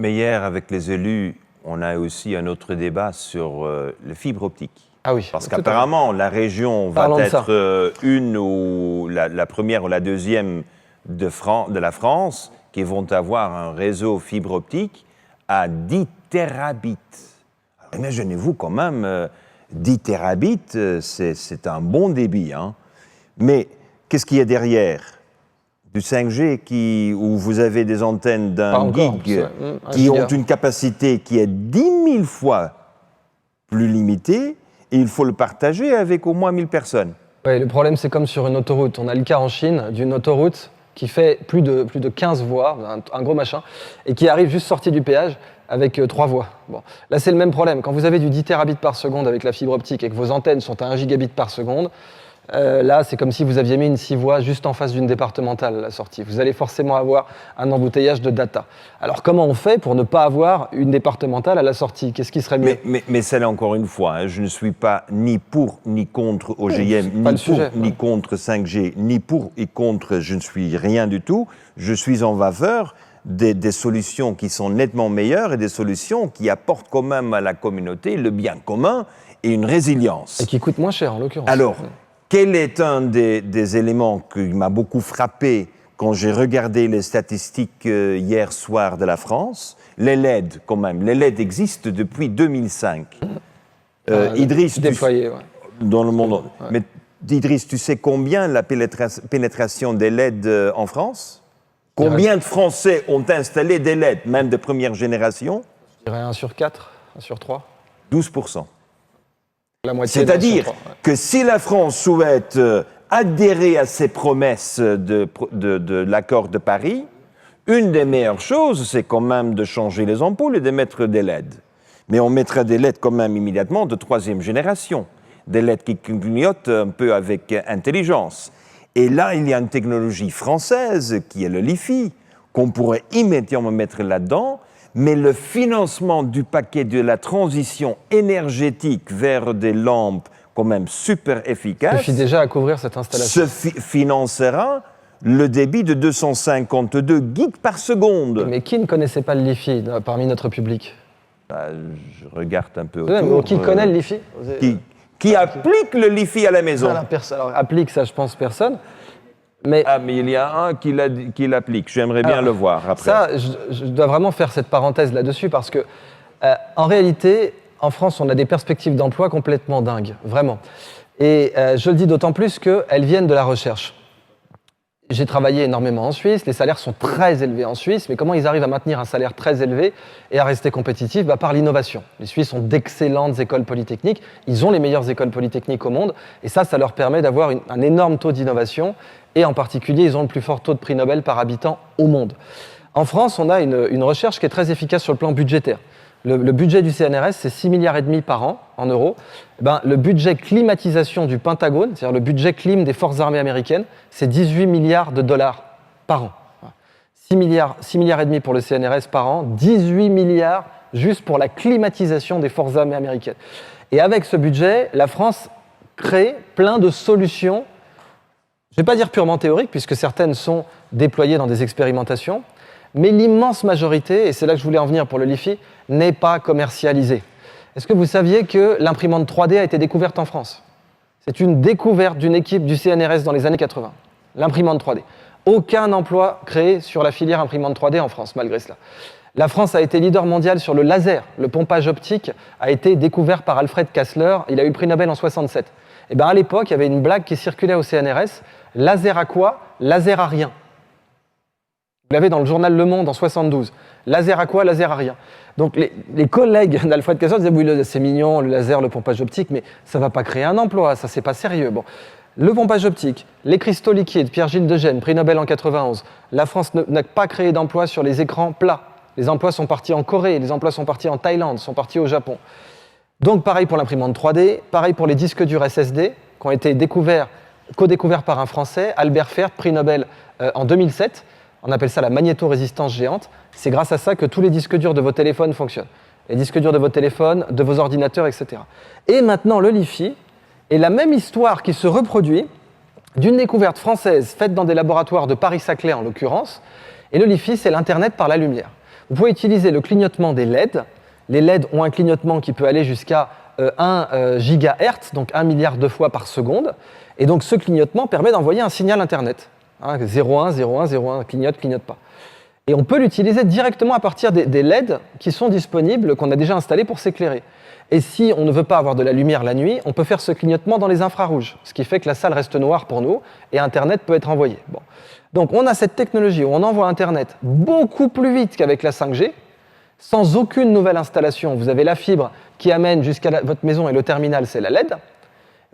Mais hier, avec les élus, on a aussi un autre débat sur le fibre optique. Ah oui. Parce qu'apparemment, la région va être une ou la première ou la deuxième de la France qui vont avoir un réseau fibre optique à 10 terabits. Alors, imaginez-vous quand même, 10 terabits, c'est un bon débit, hein. Mais qu'est-ce qu'il y a derrière ? Du 5G où vous avez des antennes d'un gig qui ont une capacité qui est 10 000 fois plus limitée, et il faut le partager avec au moins 1000 personnes. Oui, le problème, c'est comme sur une autoroute. On a le cas en Chine d'une autoroute qui fait plus de 15 voies, un gros machin, et qui arrive juste sortie du péage avec 3 voies. Bon. Là, c'est le même problème. Quand vous avez du 10 terabits par seconde avec la fibre optique et que vos antennes sont à 1 gigabit par seconde, là, c'est comme si vous aviez mis une 6 voies juste en face d'une départementale à la sortie. Vous allez forcément avoir un embouteillage de data. Alors, comment on fait pour ne pas avoir une départementale à la sortie ? Qu'est-ce qui serait mieux ? Mais celle-là, encore une fois, hein, je ne suis pas ni pour ni contre OGM, ni contre 5G, ni pour et contre, je ne suis rien du tout. Je suis en faveur des solutions qui sont nettement meilleures et des solutions qui apportent quand même à la communauté le bien commun et une résilience. Et qui coûtent moins cher, en l'occurrence. Alors, quel est un des éléments qui m'a beaucoup frappé quand j'ai regardé les statistiques hier soir de la France ? Les LED, quand même. Les LED existent depuis 2005. Idriss, déployé, dans le monde. Ouais. Mais Idriss, tu sais combien la pénétration des LED en France ? Combien de Français ont installé des LED, même de première génération ? Je dirais 1 sur 4, 1 sur 3. 12%. C'est-à-dire que si la France souhaite adhérer à ces promesses de l'accord de Paris, une des meilleures choses, c'est quand même de changer les ampoules et de mettre des LED. Mais on mettra des LED quand même immédiatement de 3e génération, des LED qui clignotent un peu avec intelligence. Et là, il y a une technologie française qui est le LiFi, qu'on pourrait immédiatement mettre là-dedans. Mais le financement du paquet de la transition énergétique vers des lampes quand même super efficaces suffit déjà à couvrir cette installation. Financera le débit de 252 gigs par seconde. Mais qui ne connaissait pas le LiFi parmi notre public ? Je regarde un peu autour. Qui connaît le LiFi ? Qui applique le LiFi à la maison ? Alors, applique, ça, je pense, personne. Mais il y a un qui l'applique. J'aimerais bien le voir après. Ça, je dois vraiment faire cette parenthèse là-dessus parce que, en réalité, en France, on a des perspectives d'emploi complètement dingues, vraiment. Et je le dis d'autant plus qu'elles viennent de la recherche. J'ai travaillé énormément en Suisse, les salaires sont très élevés en Suisse, mais comment ils arrivent à maintenir un salaire très élevé et à rester compétitifs ? Par l'innovation. Les Suisses ont d'excellentes écoles polytechniques, ils ont les meilleures écoles polytechniques au monde, et ça leur permet d'avoir un énorme taux d'innovation, et en particulier, ils ont le plus fort taux de prix Nobel par habitant au monde. En France, on a une recherche qui est très efficace sur le plan budgétaire. le budget du CNRS, c'est 6,5 milliards par an, en euros. Eh ben, le budget climatisation du Pentagone, c'est-à-dire le budget clim des forces armées américaines, c'est 18 milliards de dollars par an. 6 milliards et demi pour le CNRS par an, 18 milliards juste pour la climatisation des forces armées américaines. Et avec ce budget, la France crée plein de solutions, je ne vais pas dire purement théoriques, puisque certaines sont déployées dans des expérimentations, mais l'immense majorité, et c'est là que je voulais en venir pour le LiFi, n'est pas commercialisée. Est-ce que vous saviez que l'imprimante 3D a été découverte en France ? C'est une découverte d'une équipe du CNRS dans les années 80, l'imprimante 3D. Aucun emploi créé sur la filière imprimante 3D en France, malgré cela. La France a été leader mondial sur le laser. Le pompage optique a été découvert par Alfred Kassler. Il a eu le prix Nobel en 67. Et bien à l'époque, il y avait une blague qui circulait au CNRS. Laser à quoi ? Laser à rien. Vous l'avez dans le journal Le Monde en 72. Laser à quoi ? Laser à rien. Donc les collègues d'Alfred Kassler disaient oui, c'est mignon, le laser, le pompage optique, mais ça ne va pas créer un emploi, ça c'est pas sérieux. Bon. Le pompage optique, les cristaux liquides, Pierre-Gilles Degène, prix Nobel en 91. La France n'a pas créé d'emploi sur les écrans plats. Les emplois sont partis en Corée, les emplois sont partis en Thaïlande, sont partis au Japon. Donc pareil pour l'imprimante 3D, pareil pour les disques durs SSD, qui ont été co-découverts par un Français, Albert Fert, prix Nobel en 2007. On appelle ça la magnétorésistance géante. C'est grâce à ça que tous les disques durs de vos téléphones fonctionnent. Les disques durs de vos téléphones, de vos ordinateurs, etc. Et maintenant, le LiFi est la même histoire qui se reproduit d'une découverte française faite dans des laboratoires de Paris-Saclay en l'occurrence. Et le LiFi, c'est l'Internet par la lumière. Vous pouvez utiliser le clignotement des LED. Les LED ont un clignotement qui peut aller jusqu'à 1 gigahertz, donc 1 milliard de fois par seconde. Et donc ce clignotement permet d'envoyer un signal Internet. 01, 01, 01, clignote pas. Et on peut l'utiliser directement à partir des LED qui sont disponibles, qu'on a déjà installés pour s'éclairer. Et si on ne veut pas avoir de la lumière la nuit, on peut faire ce clignotement dans les infrarouges, ce qui fait que la salle reste noire pour nous et Internet peut être envoyé. Bon. Donc on a cette technologie où on envoie Internet beaucoup plus vite qu'avec la 5G, sans aucune nouvelle installation. Vous avez la fibre qui amène jusqu'à votre maison et le terminal, c'est la LED.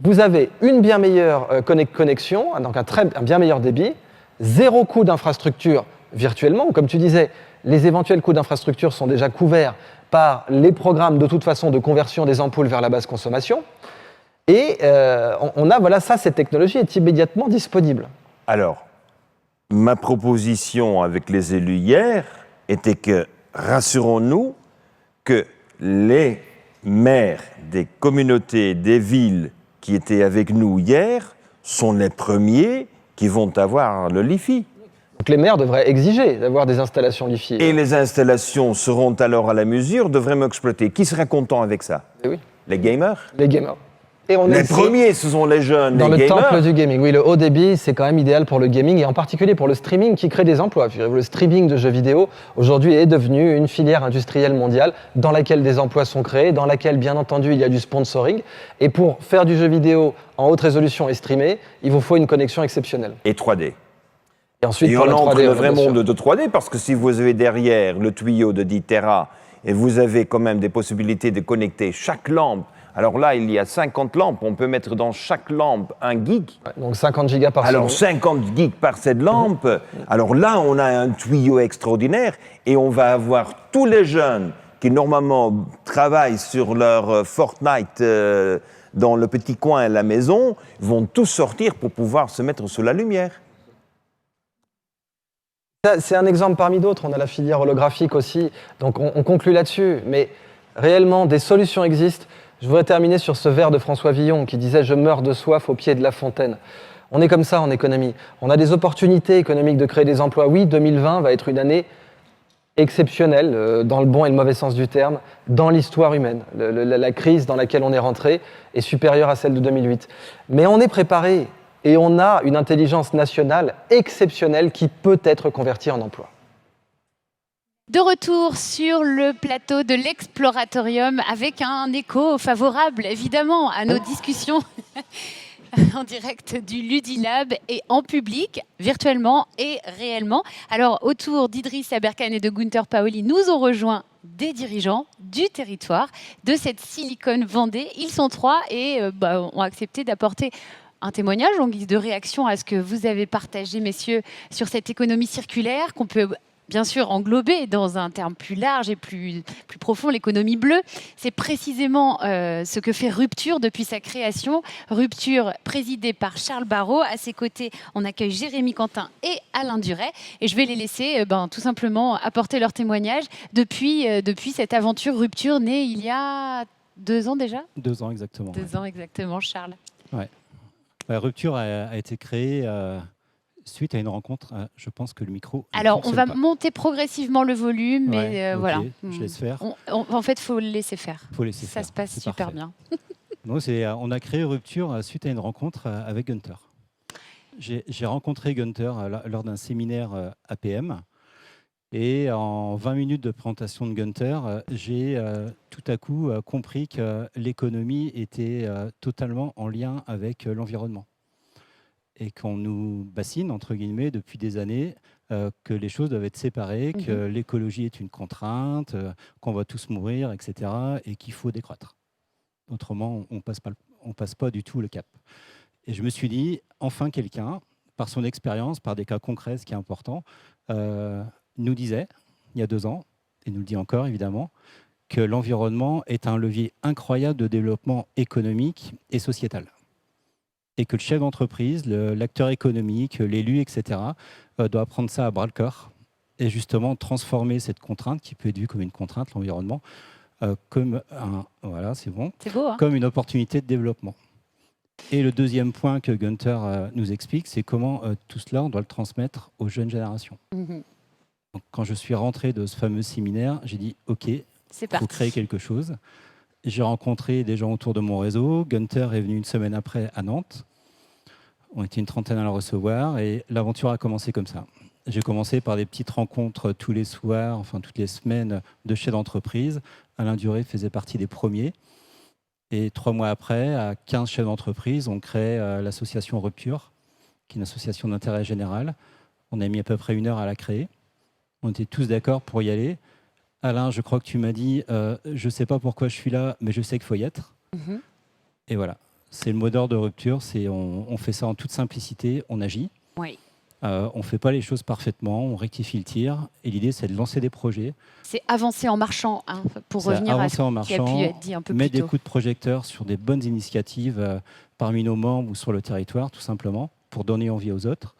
Vous avez une bien meilleure connexion, donc un bien meilleur débit, zéro coût d'infrastructure virtuellement. Comme tu disais, les éventuels coûts d'infrastructure sont déjà couverts par les programmes de toute façon de conversion des ampoules vers la basse consommation. Et on a, voilà, ça, cette technologie est immédiatement disponible. Alors, ma proposition avec les élus hier était que, rassurons-nous, que les maires des communautés, des villes qui étaient avec nous hier sont les premiers qui vont avoir le LiFi. Donc les maires devraient exiger d'avoir des installations LiFi. Et les installations seront alors à la mesure, devraient m'exploiter. Qui serait content avec ça ? Oui. Les gamers ? Les gamers. Et les premiers, ce sont les jeunes, dans les gamers. Dans le temple du gaming, oui, le haut débit, c'est quand même idéal pour le gaming, et en particulier pour le streaming qui crée des emplois. Le streaming de jeux vidéo, aujourd'hui, est devenu une filière industrielle mondiale dans laquelle des emplois sont créés, dans laquelle, bien entendu, il y a du sponsoring. Et pour faire du jeu vidéo en haute résolution et streamer, il vous faut une connexion exceptionnelle. Et 3D. Et ensuite, et pour on la entre 3D, le vrai monde de 3D, parce que si vous avez derrière le tuyau de 10 Tera, et vous avez quand même des possibilités de connecter chaque lampe. Alors là, il y a 50 lampes, on peut mettre dans chaque lampe 1 gig. Donc 50 gigas par seconde. Alors 50 gigs par cette lampe. Alors là, on a un tuyau extraordinaire et on va avoir tous les jeunes qui normalement travaillent sur leur Fortnite dans le petit coin à la maison, vont tous sortir pour pouvoir se mettre sous la lumière. C'est un exemple parmi d'autres, on a la filière holographique aussi, donc on conclut là-dessus, mais réellement des solutions existent. Je voudrais terminer sur ce vers de François Villon qui disait « Je meurs de soif au pied de la fontaine ». On est comme ça en économie. On a des opportunités économiques de créer des emplois. Oui, 2020 va être une année exceptionnelle, dans le bon et le mauvais sens du terme, dans l'histoire humaine. La crise dans laquelle on est rentré est supérieure à celle de 2008. Mais on est préparé et on a une intelligence nationale exceptionnelle qui peut être convertie en emploi. De retour sur le plateau de l'Exploratorium avec un écho favorable évidemment à nos discussions en direct du Ludilab et en public, virtuellement et réellement. Alors autour d'Idriss Aberkane et de Gunther Paoli, nous ont rejoint des dirigeants du territoire de cette Silicon Vendée. Ils sont 3 et ont accepté d'apporter un témoignage en guise de réaction à ce que vous avez partagé, messieurs, sur cette économie circulaire qu'on peut bien sûr englobé dans un terme plus large et plus profond, l'économie bleue. C'est précisément ce que fait Rupture depuis sa création. Rupture présidée par Charles Barrault. À ses côtés, on accueille Jérémy Quentin et Alain Duret. Et je vais les laisser tout simplement apporter leur témoignage depuis cette aventure Rupture née il y a 2 ans déjà. 2 ans exactement. 2 ans exactement, Charles. Ouais. Rupture a été créée suite à une rencontre. Je pense que le micro. Alors, on va monter progressivement le volume, mais ouais, okay, voilà. Je laisse faire. En fait, il faut le laisser faire. Ça se passe super parfait. bien. Donc, on a créé Rupture suite à une rencontre avec Gunther. J'ai rencontré Gunther lors d'un séminaire APM. Et en 20 minutes de présentation de Gunther, j'ai tout à coup compris que l'économie était totalement en lien avec l'environnement. Et qu'on nous bassine, entre guillemets, depuis des années, que les choses doivent être séparées, que l'écologie est une contrainte, qu'on va tous mourir, etc., et qu'il faut décroître. Autrement, on passe pas du tout le cap. Et je me suis dit, enfin quelqu'un, par son expérience, par des cas concrets, ce qui est important, nous disait, il y a 2 ans, et nous le dit encore évidemment, que l'environnement est un levier incroyable de développement économique et sociétal. Et que le chef d'entreprise, l'acteur économique, l'élu, etc., doit prendre ça à bras-le-corps et justement transformer cette contrainte, qui peut être vue comme une contrainte, l'environnement, comme comme une opportunité de développement. Et le deuxième point que Gunther nous explique, c'est comment tout cela, on doit le transmettre aux jeunes générations. Donc, quand je suis rentré de ce fameux séminaire, j'ai dit « Ok, il faut créer quelque chose ». J'ai rencontré des gens autour de mon réseau. Gunther est venu une semaine après à Nantes. On était une trentaine à le recevoir et l'aventure a commencé comme ça. J'ai commencé par des petites rencontres tous les soirs, enfin toutes les semaines, de chefs d'entreprise. Alain Duret faisait partie des premiers. Et 3 mois après, à 15 chefs d'entreprise, on crée l'association Rupture, qui est une association d'intérêt général. On a mis à peu près 1 heure à la créer. On était tous d'accord pour y aller. Alain, je crois que tu m'as dit, je ne sais pas pourquoi je suis là, mais je sais qu'il faut y être. Et voilà, c'est le mot d'ordre de Rupture. On fait ça en toute simplicité, on agit. Oui. On ne fait pas les choses parfaitement, on rectifie le tir. Et l'idée, c'est de lancer des projets. C'est avancer en marchant, hein, pour revenir à ce qui a pu être dit un peu plus tôt. Mettre des coups de projecteur sur des bonnes initiatives parmi nos membres ou sur le territoire, tout simplement, pour donner envie aux autres.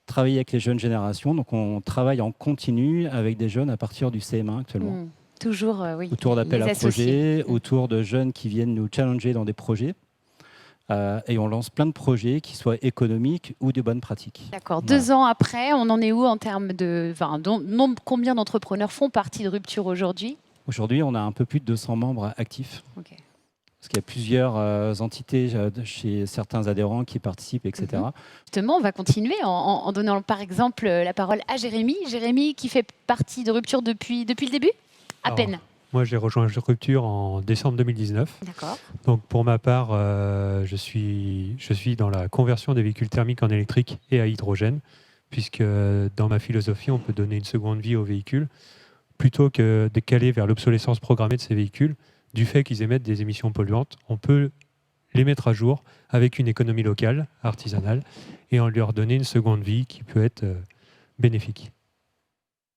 Travailler avec les jeunes générations. Donc, on travaille en continu avec des jeunes à partir du CM1 actuellement. Toujours, oui. Autour d'appels à projets, autour de jeunes qui viennent nous challenger dans des projets. Et on lance plein de projets qui soient économiques ou de bonnes pratiques. D'accord. 2 ans après, on en est où en termes de... combien d'entrepreneurs font partie de Rupture aujourd'hui ? Aujourd'hui, on a un peu plus de 200 membres actifs. Okay. Parce qu'il y a plusieurs entités chez certains adhérents qui participent, etc. Justement, on va continuer en donnant par exemple la parole à Jérémy. Jérémy qui fait partie de Rupture depuis le début ? À peine. Moi, j'ai rejoint Rupture en décembre 2019. D'accord. Donc, pour ma part, je suis dans la conversion des véhicules thermiques en électrique et à hydrogène, puisque dans ma philosophie, on peut donner une seconde vie aux véhicules, plutôt que de caler vers l'obsolescence programmée de ces véhicules. Du fait qu'ils émettent des émissions polluantes, on peut les mettre à jour avec une économie locale, artisanale, et en leur donner une seconde vie qui peut être bénéfique.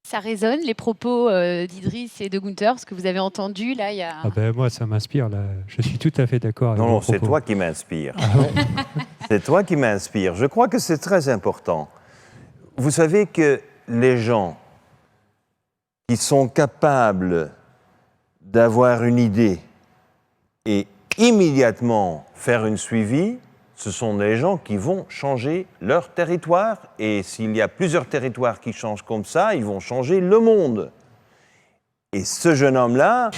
Ça résonne, les propos d'Idriss et de Gunther, ce que vous avez entendu là, il y a... Moi, ça m'inspire. Là. Je suis tout à fait d'accord avec Non, c'est toi qui m'inspire. C'est toi qui m'inspire. Je crois que c'est très important. Vous savez que les gens qui sont capables d'avoir une idée et immédiatement faire un suivi, ce sont des gens qui vont changer leur territoire. Et s'il y a plusieurs territoires qui changent comme ça, ils vont changer le monde. Et ce jeune homme-là,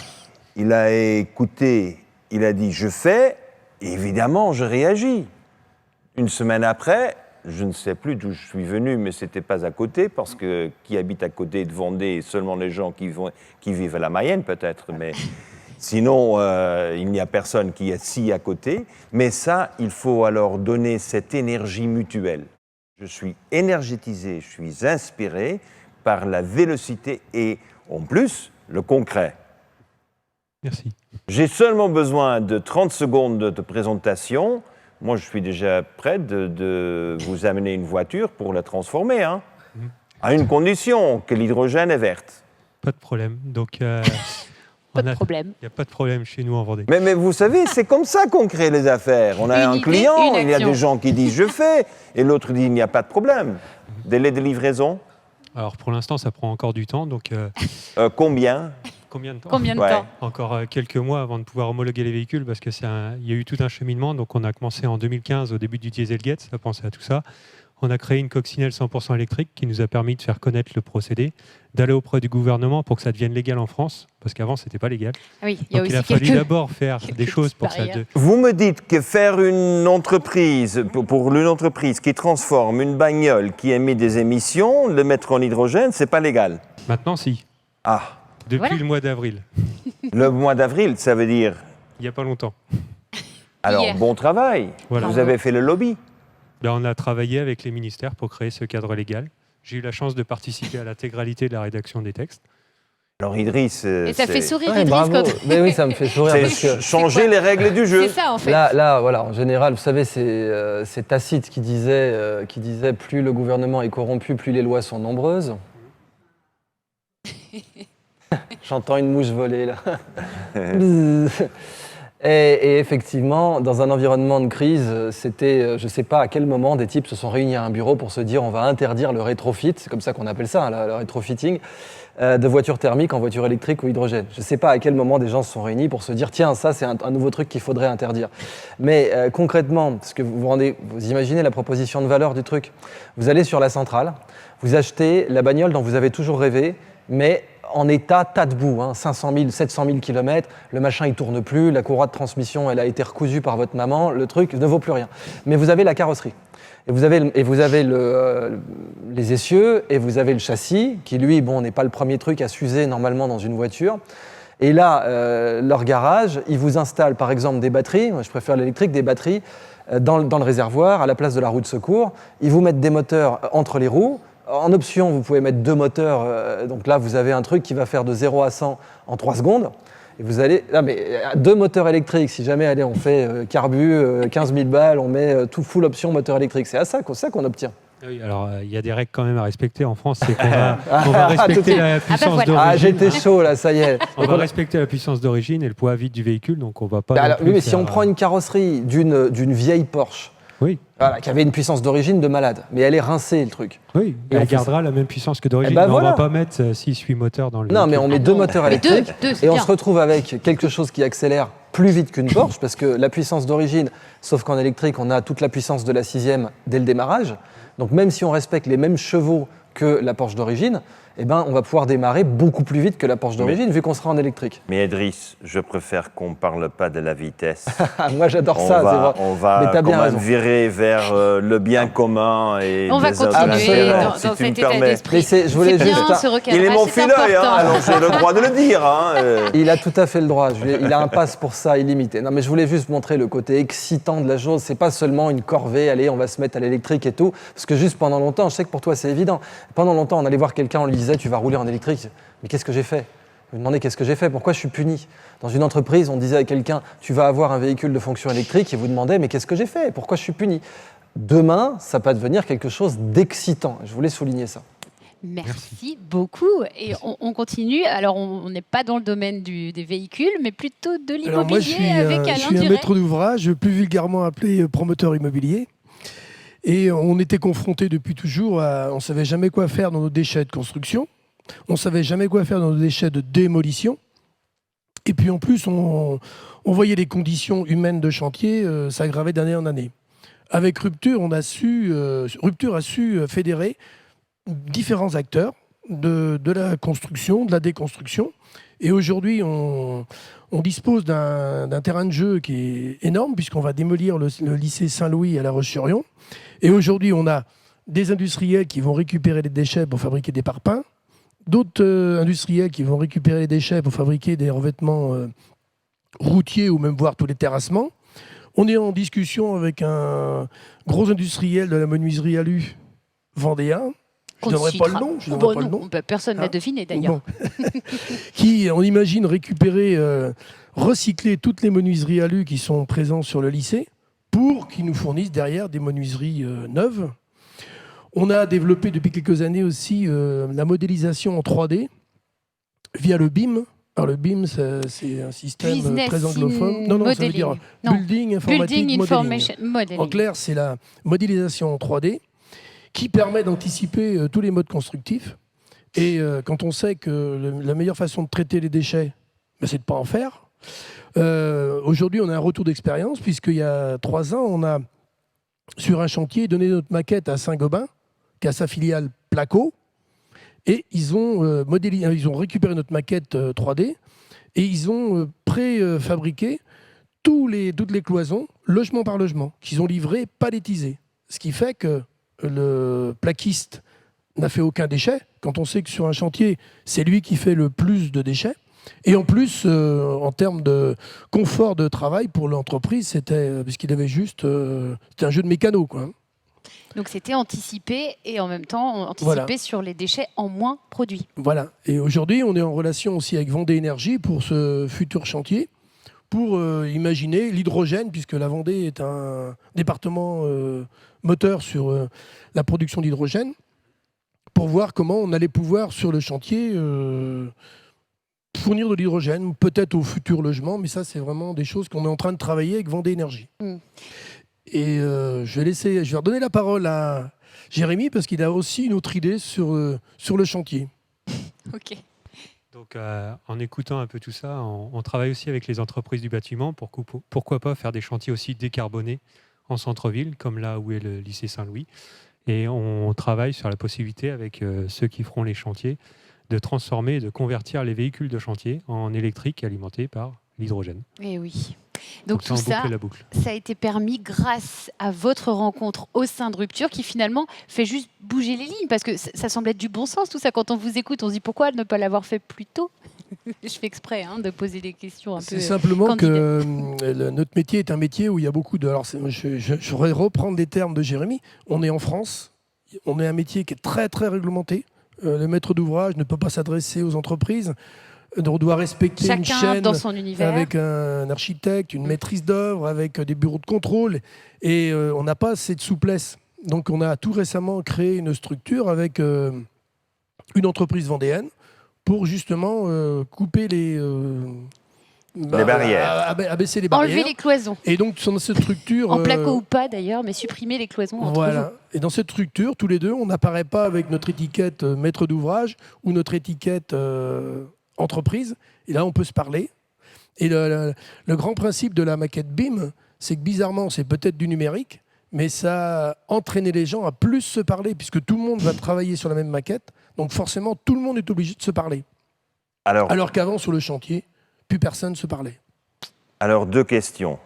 il a écouté, il a dit « je fais », et évidemment, je réagis. 1 semaine après, je ne sais plus d'où je suis venu, mais ce n'était pas à côté, parce que qui habite à côté de Vendée, seulement les gens qui vivent à la Mayenne peut-être, mais... Sinon, il n'y a personne qui est si à côté. Mais ça, il faut alors donner cette énergie mutuelle. Je suis énergétisé, je suis inspiré par la vélocité et, en plus, le concret. Merci. J'ai seulement besoin de 30 secondes de présentation. Moi, je suis déjà prêt de vous amener une voiture pour la transformer. Hein. À une condition, que l'hydrogène est verte. Pas de problème. Donc, Pas de problème. Il n'y a pas de problème chez nous en Vendée. Mais vous savez, c'est comme ça qu'on crée les affaires. On a Une un idée, client, une il y a action. des gens qui disent je fais, et l'autre dit il n'y a pas de problème. Délai de livraison, Alors pour l'instant, ça prend encore du temps. Donc combien? combien de temps Combien de Ouais. temps? Encore quelques mois avant de pouvoir homologuer les véhicules parce que il y a eu tout un cheminement. Donc on a commencé en 2015 au début du Dieselgate, ça a pensé à tout ça. On a créé une coccinelle 100% électrique qui nous a permis de faire connaître le procédé, d'aller auprès du gouvernement pour que ça devienne légal en France, parce qu'avant c'était pas légal. Ah oui, il y a Donc il aussi a fallu quelques... d'abord faire des quelques choses pour ça. barrières. Vous me dites que faire une entreprise, pour une entreprise qui transforme une bagnole qui émet des émissions, le mettre en hydrogène, c'est pas légal. Maintenant, si. Ah, Depuis Voilà. le mois d'avril, le mois d'avril, ça veut dire. il n'y a pas longtemps. Alors, Hier. bon travail. Voilà. Vous avez fait le lobby. Là, on a travaillé avec les ministères pour créer ce cadre légal. J'ai eu la chance de participer à l'intégralité de la rédaction des textes. Alors, Idriss, Et ça fait sourire Ouais, Idriss bravo. quand... Mais oui, ça me fait sourire parce que changer les règles du jeu. C'est ça en fait. là, voilà, en général, vous savez, c'est Tacite qui disait plus le gouvernement est corrompu, plus les lois sont nombreuses. J'entends une mouche voler là. Et effectivement, dans un environnement de crise, c'était, je ne sais pas à quel moment, des types se sont réunis à un bureau pour se dire on va interdire le rétrofit, c'est comme ça qu'on appelle ça, hein, le rétrofitting, de voitures thermiques en voitures électriques ou hydrogène. Je ne sais pas à quel moment des gens se sont réunis pour se dire tiens, ça c'est un nouveau truc qu'il faudrait interdire. Mais concrètement, parce que vous imaginez la proposition de valeur du truc. Vous allez sur la centrale, vous achetez la bagnole dont vous avez toujours rêvé, mais en état tas de boue, 500 000, 700 000 km, le machin il tourne plus, la courroie de transmission elle a été recousue par votre maman, le truc ne vaut plus rien. Mais vous avez la carrosserie. Et vous avez les essieux, et vous avez le châssis, qui lui, bon, n'est pas le premier truc à s'user normalement dans une voiture. Et là, leur garage, ils vous installent par exemple des batteries, moi je préfère l'électrique, des batteries dans le réservoir, à la place de la roue de secours. Ils vous mettent des moteurs entre les roues. En option, vous pouvez mettre 2 moteurs, donc là vous avez un truc qui va faire de 0 à 100 en 3 secondes. Et vous allez. Ah, mais 2 moteurs électriques, si jamais allez, on fait carbu, 15 000 balles, on met tout full option moteur électrique. C'est à ça qu'on obtient. Oui, alors il y a des règles quand même à respecter en France, c'est qu'on on va respecter la puissance voilà. d'origine. Ah, j'étais chaud là, ça y est. On va respecter la puissance d'origine et le poids vide du véhicule, donc on va pas. Bah, non alors, plus oui, mais si faire, on prend une carrosserie d'une vieille Porsche, Oui, voilà, qui avait une puissance d'origine de malade, mais elle est rincée le truc. oui, Et on elle fait gardera la même puissance que d'origine. Eh ben mais voilà. on va pas mettre 6-8 moteurs dans le Non, mais véhicule. on met Ah 2 non. moteurs Mais deux, électriques c'est et on bien. se retrouve avec quelque chose qui accélère plus vite qu'une Porsche, parce que la puissance d'origine, sauf qu'en électrique, on a toute la puissance de la 6e dès le démarrage. Donc même si on respecte les mêmes chevaux que la Porsche d'origine, eh ben, on va pouvoir démarrer beaucoup plus vite que la Porsche d'origine, vu qu'on sera en électrique. Mais Idriss, je préfère qu'on ne parle pas de la vitesse. Moi, j'adore On ça. c'est va, vrai. on va Mais t'as quand bien même raison. virer vers le bien commun et On va des autres continuer intérêts, dans si tu me cet état permets. d'esprit. Mais je voulais C'est juste. bien ce Il est recadrage, mon c'est fileuil, hein, important. alors j'ai le droit de le dire. Il a tout à fait le droit. Il a un pass pour ça illimité. Non, mais je voulais juste montrer le côté excitant de la chose. C'est pas seulement une corvée, allez, on va se mettre à l'électrique et tout. Parce que juste pendant longtemps, je sais que pour toi c'est évident. Pendant longtemps, on allait voir quelqu'un, on lui disait, tu vas rouler en électrique. Mais qu'est-ce que j'ai fait? Vous me demandez qu'est-ce que j'ai fait? Pourquoi je suis puni? Dans une entreprise, on disait à quelqu'un, tu vas avoir un véhicule de fonction électrique, et vous demandez, mais qu'est-ce que j'ai fait? Pourquoi je suis puni? Demain, ça peut devenir quelque chose d'excitant. Je voulais souligner ça. Merci beaucoup. Et on continue. Alors, on n'est pas dans le domaine des véhicules, mais plutôt de Alors moi, je l'immobilier suis, avec je Alain suis un Duret. maître d'ouvrage, plus vulgairement appelé promoteur immobilier. Et on était confronté depuis toujours à... On ne savait jamais quoi faire dans nos déchets de construction. On ne savait jamais quoi faire dans nos déchets de démolition. Et puis en plus, on voyait les conditions humaines de chantier s'aggraver d'année en année. Avec Rupture, Rupture a su fédérer différents acteurs de la construction, de la déconstruction. Et aujourd'hui, on dispose d'un terrain de jeu qui est énorme, puisqu'on va démolir le lycée Saint-Louis à La Roche-sur-Yon. Et aujourd'hui, on a des industriels qui vont récupérer les déchets pour fabriquer des parpaings, d'autres industriels qui vont récupérer les déchets pour fabriquer des revêtements routiers ou même voire tous les terrassements. On est en discussion avec un gros industriel de la menuiserie alu vendéen. Je ne donnerai pas le nom. Je donnerai pas le nom. Personne n'a Hein deviné d'ailleurs. Bon. Qui, on imagine, récupérer, recycler toutes les menuiseries alu qui sont présentes sur le lycée pour qu'ils nous fournissent derrière des menuiseries neuves. On a développé depuis quelques années aussi la modélisation en 3D via le BIM. Alors le BIM, c'est un système Business très anglophone. Non, ça veut dire Non. Building Informatic Building Modeling. Information Modeling. En clair, c'est la modélisation en 3D qui permet d'anticiper tous les modes constructifs. Et quand on sait que la meilleure façon de traiter les déchets, c'est de ne pas en faire. Aujourd'hui, on a un retour d'expérience, puisqu'il y a 3 ans, on a, sur un chantier, donné notre maquette à Saint-Gobain, qui a sa filiale Placo, et ils ont récupéré notre maquette 3D, et ils ont préfabriqué toutes les cloisons, logement par logement, qu'ils ont livré palettisées. Ce qui fait que le plaquiste n'a fait aucun déchet, quand on sait que sur un chantier, c'est lui qui fait le plus de déchets. Et en plus, en termes de confort de travail pour l'entreprise, puisqu'il avait juste... c'était un jeu de mécano, quoi. Donc c'était anticipé et en même temps anticipé Voilà. sur les déchets en moins produits. Voilà. Et aujourd'hui, on est en relation aussi avec Vendée Énergie pour ce futur chantier, pour imaginer l'hydrogène, puisque la Vendée est un département moteur sur la production d'hydrogène, pour voir comment on allait pouvoir, sur le chantier, fournir de l'hydrogène, peut-être au futur logement, mais ça, c'est vraiment des choses qu'on est en train de travailler avec Vendée Énergie. Et je vais redonner la parole à Jérémy, parce qu'il a aussi une autre idée sur le chantier. Ok. Donc, en écoutant un peu tout ça, on travaille aussi avec les entreprises du bâtiment pour pourquoi pas faire des chantiers aussi décarbonés en centre-ville, comme là où est le lycée Saint-Louis. Et on travaille sur la possibilité avec ceux qui feront les chantiers de transformer, de convertir les véhicules de chantier en électriques alimentés par l'hydrogène. Et oui. Donc ça, tout on ça, boucle la boucle. ça a été permis grâce à votre rencontre au sein de Rupture qui finalement fait juste bouger les lignes parce que ça semble être du bon sens tout ça. Quand on vous écoute, on se dit pourquoi ne pas l'avoir fait plus tôt. Je fais exprès de poser des questions un peu. C'est simplement candidates. que notre métier est un métier où il y a beaucoup de... Alors, je voudrais reprendre les termes de Jérémy. On est en France, on est un métier qui est très, très réglementé. Le maître d'ouvrage ne peut pas s'adresser aux entreprises. On doit respecter une Chacun chaîne dans son univers. avec un architecte, une maîtrise d'œuvre, avec des bureaux de contrôle. Et on n'a pas cette souplesse. Donc, on a tout récemment créé une structure avec une entreprise vendéenne pour justement couper les barrières. Abaisser les barrières. Enlever les cloisons. Et donc, dans cette structure... En placo ou pas d'ailleurs, mais supprimer les cloisons entre Voilà. Et dans cette structure, tous les deux, on n'apparaît pas avec notre étiquette maître d'ouvrage ou notre étiquette entreprise. Et là, on peut se parler. Et le grand principe de la maquette BIM, c'est que bizarrement, c'est peut-être du numérique, mais ça a entraîné les gens à plus se parler, puisque tout le monde va travailler sur la même maquette. Donc forcément, tout le monde est obligé de se parler. Alors qu'avant, sur le chantier, plus personne ne se parlait. Alors, 2 questions.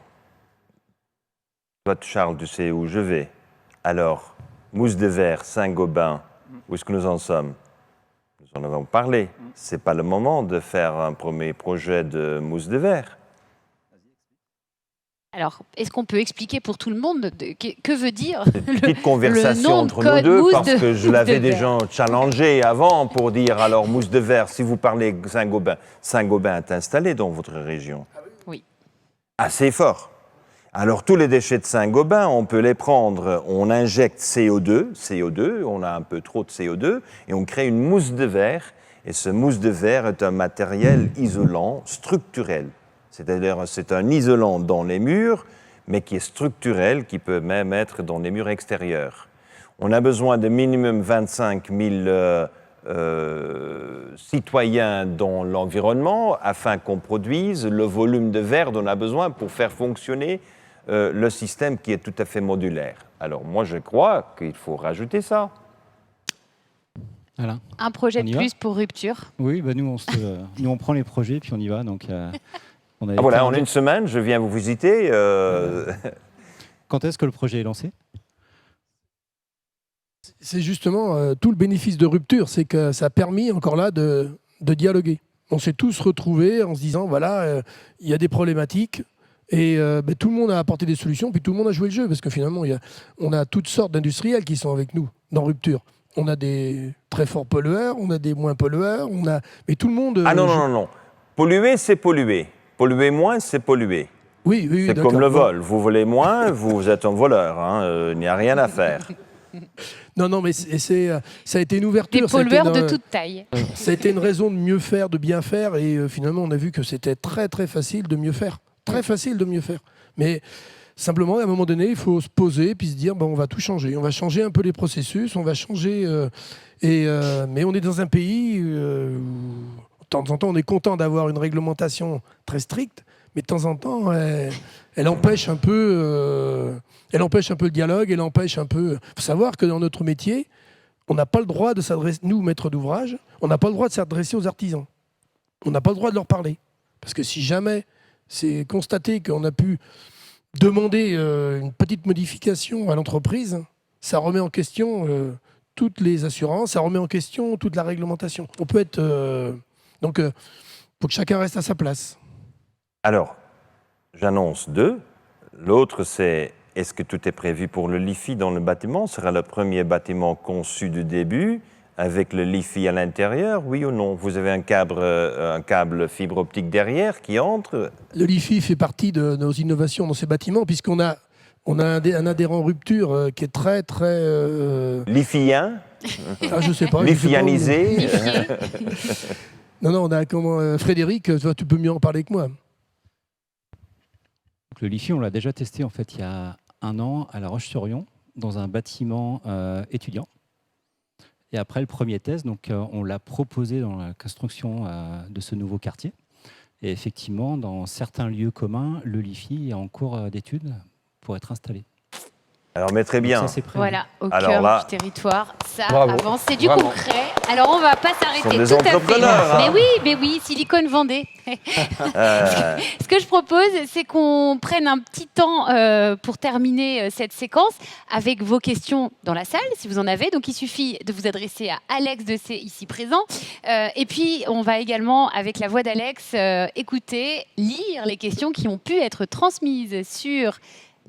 Toi, Charles, tu sais où je vais. Alors, Mousse de Verre, Saint-Gobain, où est-ce que nous en sommes? Nous en avons parlé. Ce n'est pas le moment de faire un premier projet de Mousse de Verre. Alors, est-ce qu'on peut expliquer pour tout le monde que veut dire Une petite conversation nom de entre code nous deux, Mousse parce de- que je Mousse l'avais de Verre. déjà challengé avant pour dire, alors, Mousse de Verre, si vous parlez Saint-Gobain, Saint-Gobain est installé dans votre région. Oui. Assez fort. Alors, tous les déchets de Saint-Gobain, on peut les prendre, on injecte CO2, on a un peu trop de CO2, et on crée une mousse de verre. Et ce mousse de verre est un matériel isolant structurel. C'est-à-dire, c'est un isolant dans les murs, mais qui est structurel, qui peut même être dans les murs extérieurs. On a besoin de minimum 25 000 citoyens dans l'environnement afin qu'on produise le volume de verre dont on a besoin pour faire fonctionner le système qui est tout à fait modulaire. Alors moi, je crois qu'il faut rajouter ça. Voilà. Un projet On y de va plus pour Rupture. Oui, bah nous, on prend les projets puis on y va. Donc, on avait Voilà, plein en de- une semaine, je viens vous visiter. Quand est-ce que le projet est lancé? C'est justement tout le bénéfice de Rupture, c'est que ça a permis encore là de dialoguer. On s'est tous retrouvés en se disant, voilà, il y a des problématiques, et tout le monde a apporté des solutions, puis tout le monde a joué le jeu, parce que finalement, on a toutes sortes d'industriels qui sont avec nous dans Rupture. On a des très forts pollueurs, on a des moins pollueurs, mais tout le monde... Ah non. Polluer, c'est polluer. Polluer moins, c'est polluer. Oui, C'est d'accord. comme le vol. Vous volez moins, vous êtes un voleur. Il n'y a rien à faire. Non, mais ça a été une ouverture. Des pollueurs de toute taille. Ça a été une raison de mieux faire, de bien faire, et finalement, on a vu que c'était très, très facile de mieux faire. Très facile de mieux faire. Mais simplement, à un moment donné, il faut se poser puis se dire, on va tout changer. On va changer un peu les processus, on va changer... mais on est dans un pays où, de temps en temps, on est content d'avoir une réglementation très stricte, mais de temps en temps, elle empêche un peu le dialogue, elle empêche un peu... Il faut savoir que dans notre métier, on n'a pas le droit de s'adresser, nous, maîtres d'ouvrage, on n'a pas le droit de s'adresser aux artisans. On n'a pas le droit de leur parler. Parce que si jamais c'est constaté qu'on a pu demander une petite modification à l'entreprise, ça remet en question toutes les assurances, ça remet en question toute la réglementation. On peut être... Donc, il faut que chacun reste à sa place. Alors, j'annonce 2. L'autre, c'est est-ce que tout est prévu pour le LiFi dans le bâtiment? Ce sera le premier bâtiment conçu du début avec le LiFi à l'intérieur, oui ou non? Vous avez un câble fibre optique derrière qui entre? Le LiFi fait partie de nos innovations dans ces bâtiments, puisqu'on a un adhérent rupture qui est très, très... LiFien? Je sais pas. Lifianisé? Non, on a Frédéric, tu peux mieux en parler que moi. Le LiFi, on l'a déjà testé en fait il y a 1 an à La Roche-sur-Yon, dans un bâtiment étudiant. Et après le premier test, donc, on l'a proposé dans la construction de ce nouveau quartier. Et effectivement, dans certains lieux communs, le LiFi est en cours d'étude pour être installé. Alors, mais très bien. Donc, ça, c'est prévu. Voilà, au Alors cœur là, du territoire. Ça bravo. avance, c'est du Vraiment. concret. Alors, on va pas s'arrêter Ce sont des tout à fait. entrepreneurs, hein. Mais oui, Silicon Vendée. Ce que je propose, c'est qu'on prenne un petit temps pour terminer cette séquence avec vos questions dans la salle, si vous en avez. Donc, il suffit de vous adresser à Alex de C, ici présent. Et puis, on va également, avec la voix d'Alex, écouter, lire les questions qui ont pu être transmises sur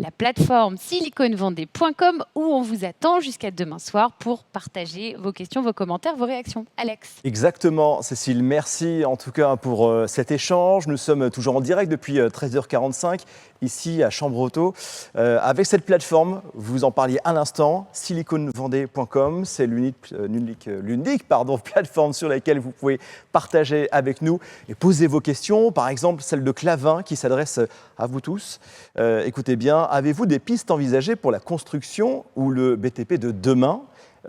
la plateforme siliconvendée.com où on vous attend jusqu'à demain soir pour partager vos questions, vos commentaires, vos réactions. Alex. Exactement, Cécile. Merci en tout cas pour cet échange. Nous sommes toujours en direct depuis 13h45 ici à Chambre Auto. Avec cette plateforme, vous en parliez à l'instant, siliconvendée.com. C'est l'unique plateforme sur laquelle vous pouvez partager avec nous et poser vos questions. Par exemple, celle de Clavin qui s'adresse à vous tous. Écoutez bien, avez-vous des pistes envisagées pour la construction ou le BTP de demain?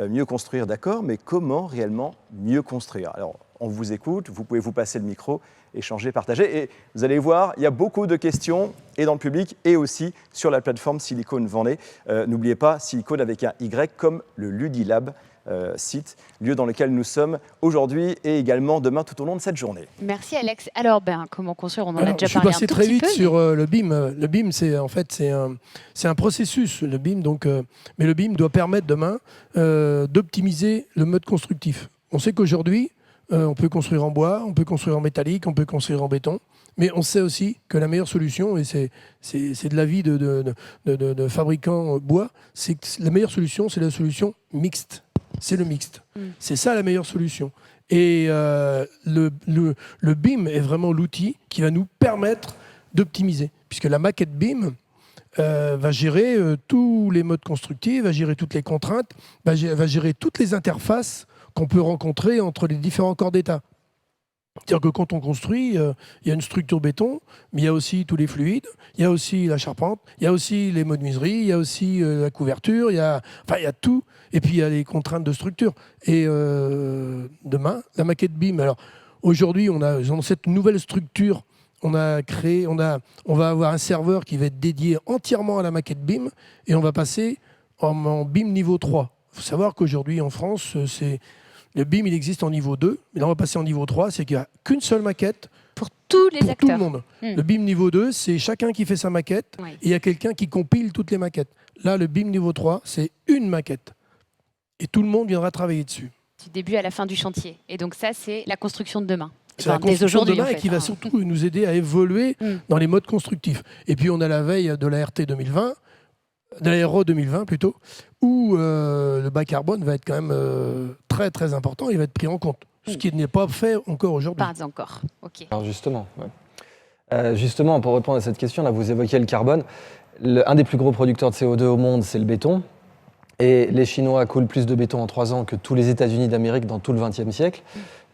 Mieux construire, d'accord, mais comment réellement mieux construire? Alors, on vous écoute, vous pouvez vous passer le micro, échanger, partager. Et vous allez voir, il y a beaucoup de questions, et dans le public, et aussi sur la plateforme Silicon Vendée. N'oubliez pas, Silicon avec un Y, comme le Ludilab site, lieu dans lequel nous sommes aujourd'hui et également demain tout au long de cette journée. Merci Alex. Alors, comment construire? On en a déjà je suis parlé passé un tout très petit vite peu. sur le BIM. Le BIM, c'est un processus, le BIM. Donc, mais le BIM doit permettre demain d'optimiser le mode constructif. On sait qu'aujourd'hui, on peut construire en bois, on peut construire en métallique, on peut construire en béton. Mais on sait aussi que la meilleure solution, et c'est de l'avis de fabricants bois, c'est que la meilleure solution, c'est la solution mixte. C'est le mixte. C'est ça la meilleure solution. Et le BIM est vraiment l'outil qui va nous permettre d'optimiser. Puisque la maquette BIM va gérer tous les modes constructifs, va gérer toutes les contraintes, va gérer toutes les interfaces qu'on peut rencontrer entre les différents corps d'état. C'est-à-dire que quand on construit, il y a une structure béton, mais il y a aussi tous les fluides, il y a aussi la charpente, il y a aussi les menuiseries, il y a aussi la couverture, il y a tout. Et puis il y a les contraintes de structure. Et demain, la maquette BIM. Alors aujourd'hui, dans cette nouvelle structure, on va avoir un serveur qui va être dédié entièrement à la maquette BIM, et on va passer en BIM niveau 3. Il faut savoir qu'aujourd'hui en France, le BIM, il existe en niveau 2, mais là, on va passer en niveau 3, c'est qu'il n'y a qu'une seule maquette pour tous les acteurs. Tout le monde. Le BIM niveau 2, c'est chacun qui fait sa maquette, Oui. et il y a quelqu'un qui compile toutes les maquettes. Là, le BIM niveau 3, c'est une maquette. Et tout le monde viendra travailler dessus. Du début à la fin du chantier. Et donc ça, c'est la construction de demain. C'est la dès construction de aujourd'hui, demain en fait, et qui va surtout nous aider à évoluer dans les modes constructifs. Et puis, on a la veille de la RT 2020, de la RO 2020 plutôt, où le bas carbone va être quand même très très important, il va être pris en compte, ce qui n'est pas fait encore aujourd'hui. Pas encore, ok. Alors justement, justement, pour répondre à cette question, là, vous évoquiez le carbone. Un des plus gros producteurs de CO2 au monde, c'est le béton. Et les Chinois coulent plus de béton en 3 ans que tous les États-Unis d'Amérique dans tout le XXe siècle.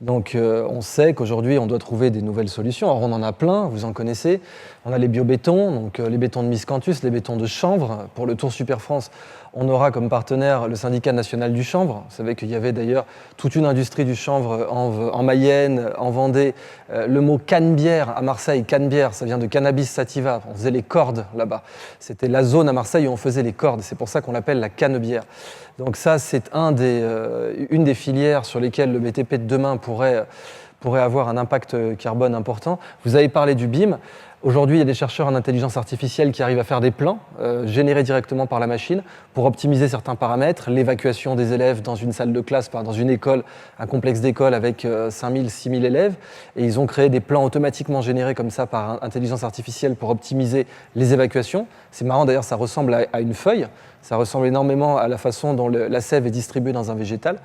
Donc on sait qu'aujourd'hui, on doit trouver des nouvelles solutions. Alors on en a plein, vous en connaissez. On a les biobétons, donc les bétons de Miscanthus, les bétons de chanvre. Pour le Tour Super France, on aura comme partenaire le syndicat national du chanvre. Vous savez qu'il y avait d'ailleurs toute une industrie du chanvre en Mayenne, en Vendée. Le mot cannebière à Marseille, cannebière, ça vient de cannabis sativa. On faisait les cordes là-bas. C'était la zone à Marseille où on faisait les cordes. C'est pour ça qu'on l'appelle la cannebière. Donc ça, c'est une des filières sur lesquelles le BTP de demain pourrait avoir un impact carbone important. Vous avez parlé du BIM. Aujourd'hui, il y a des chercheurs en intelligence artificielle qui arrivent à faire des plans générés directement par la machine pour optimiser certains paramètres, l'évacuation des élèves dans une salle de classe, dans une école, un complexe d'école avec 5000, 6000 élèves. Et ils ont créé des plans automatiquement générés comme ça par intelligence artificielle pour optimiser les évacuations. C'est marrant d'ailleurs, ça ressemble à une feuille. Ça ressemble énormément à la façon dont la sève est distribuée dans un végétal.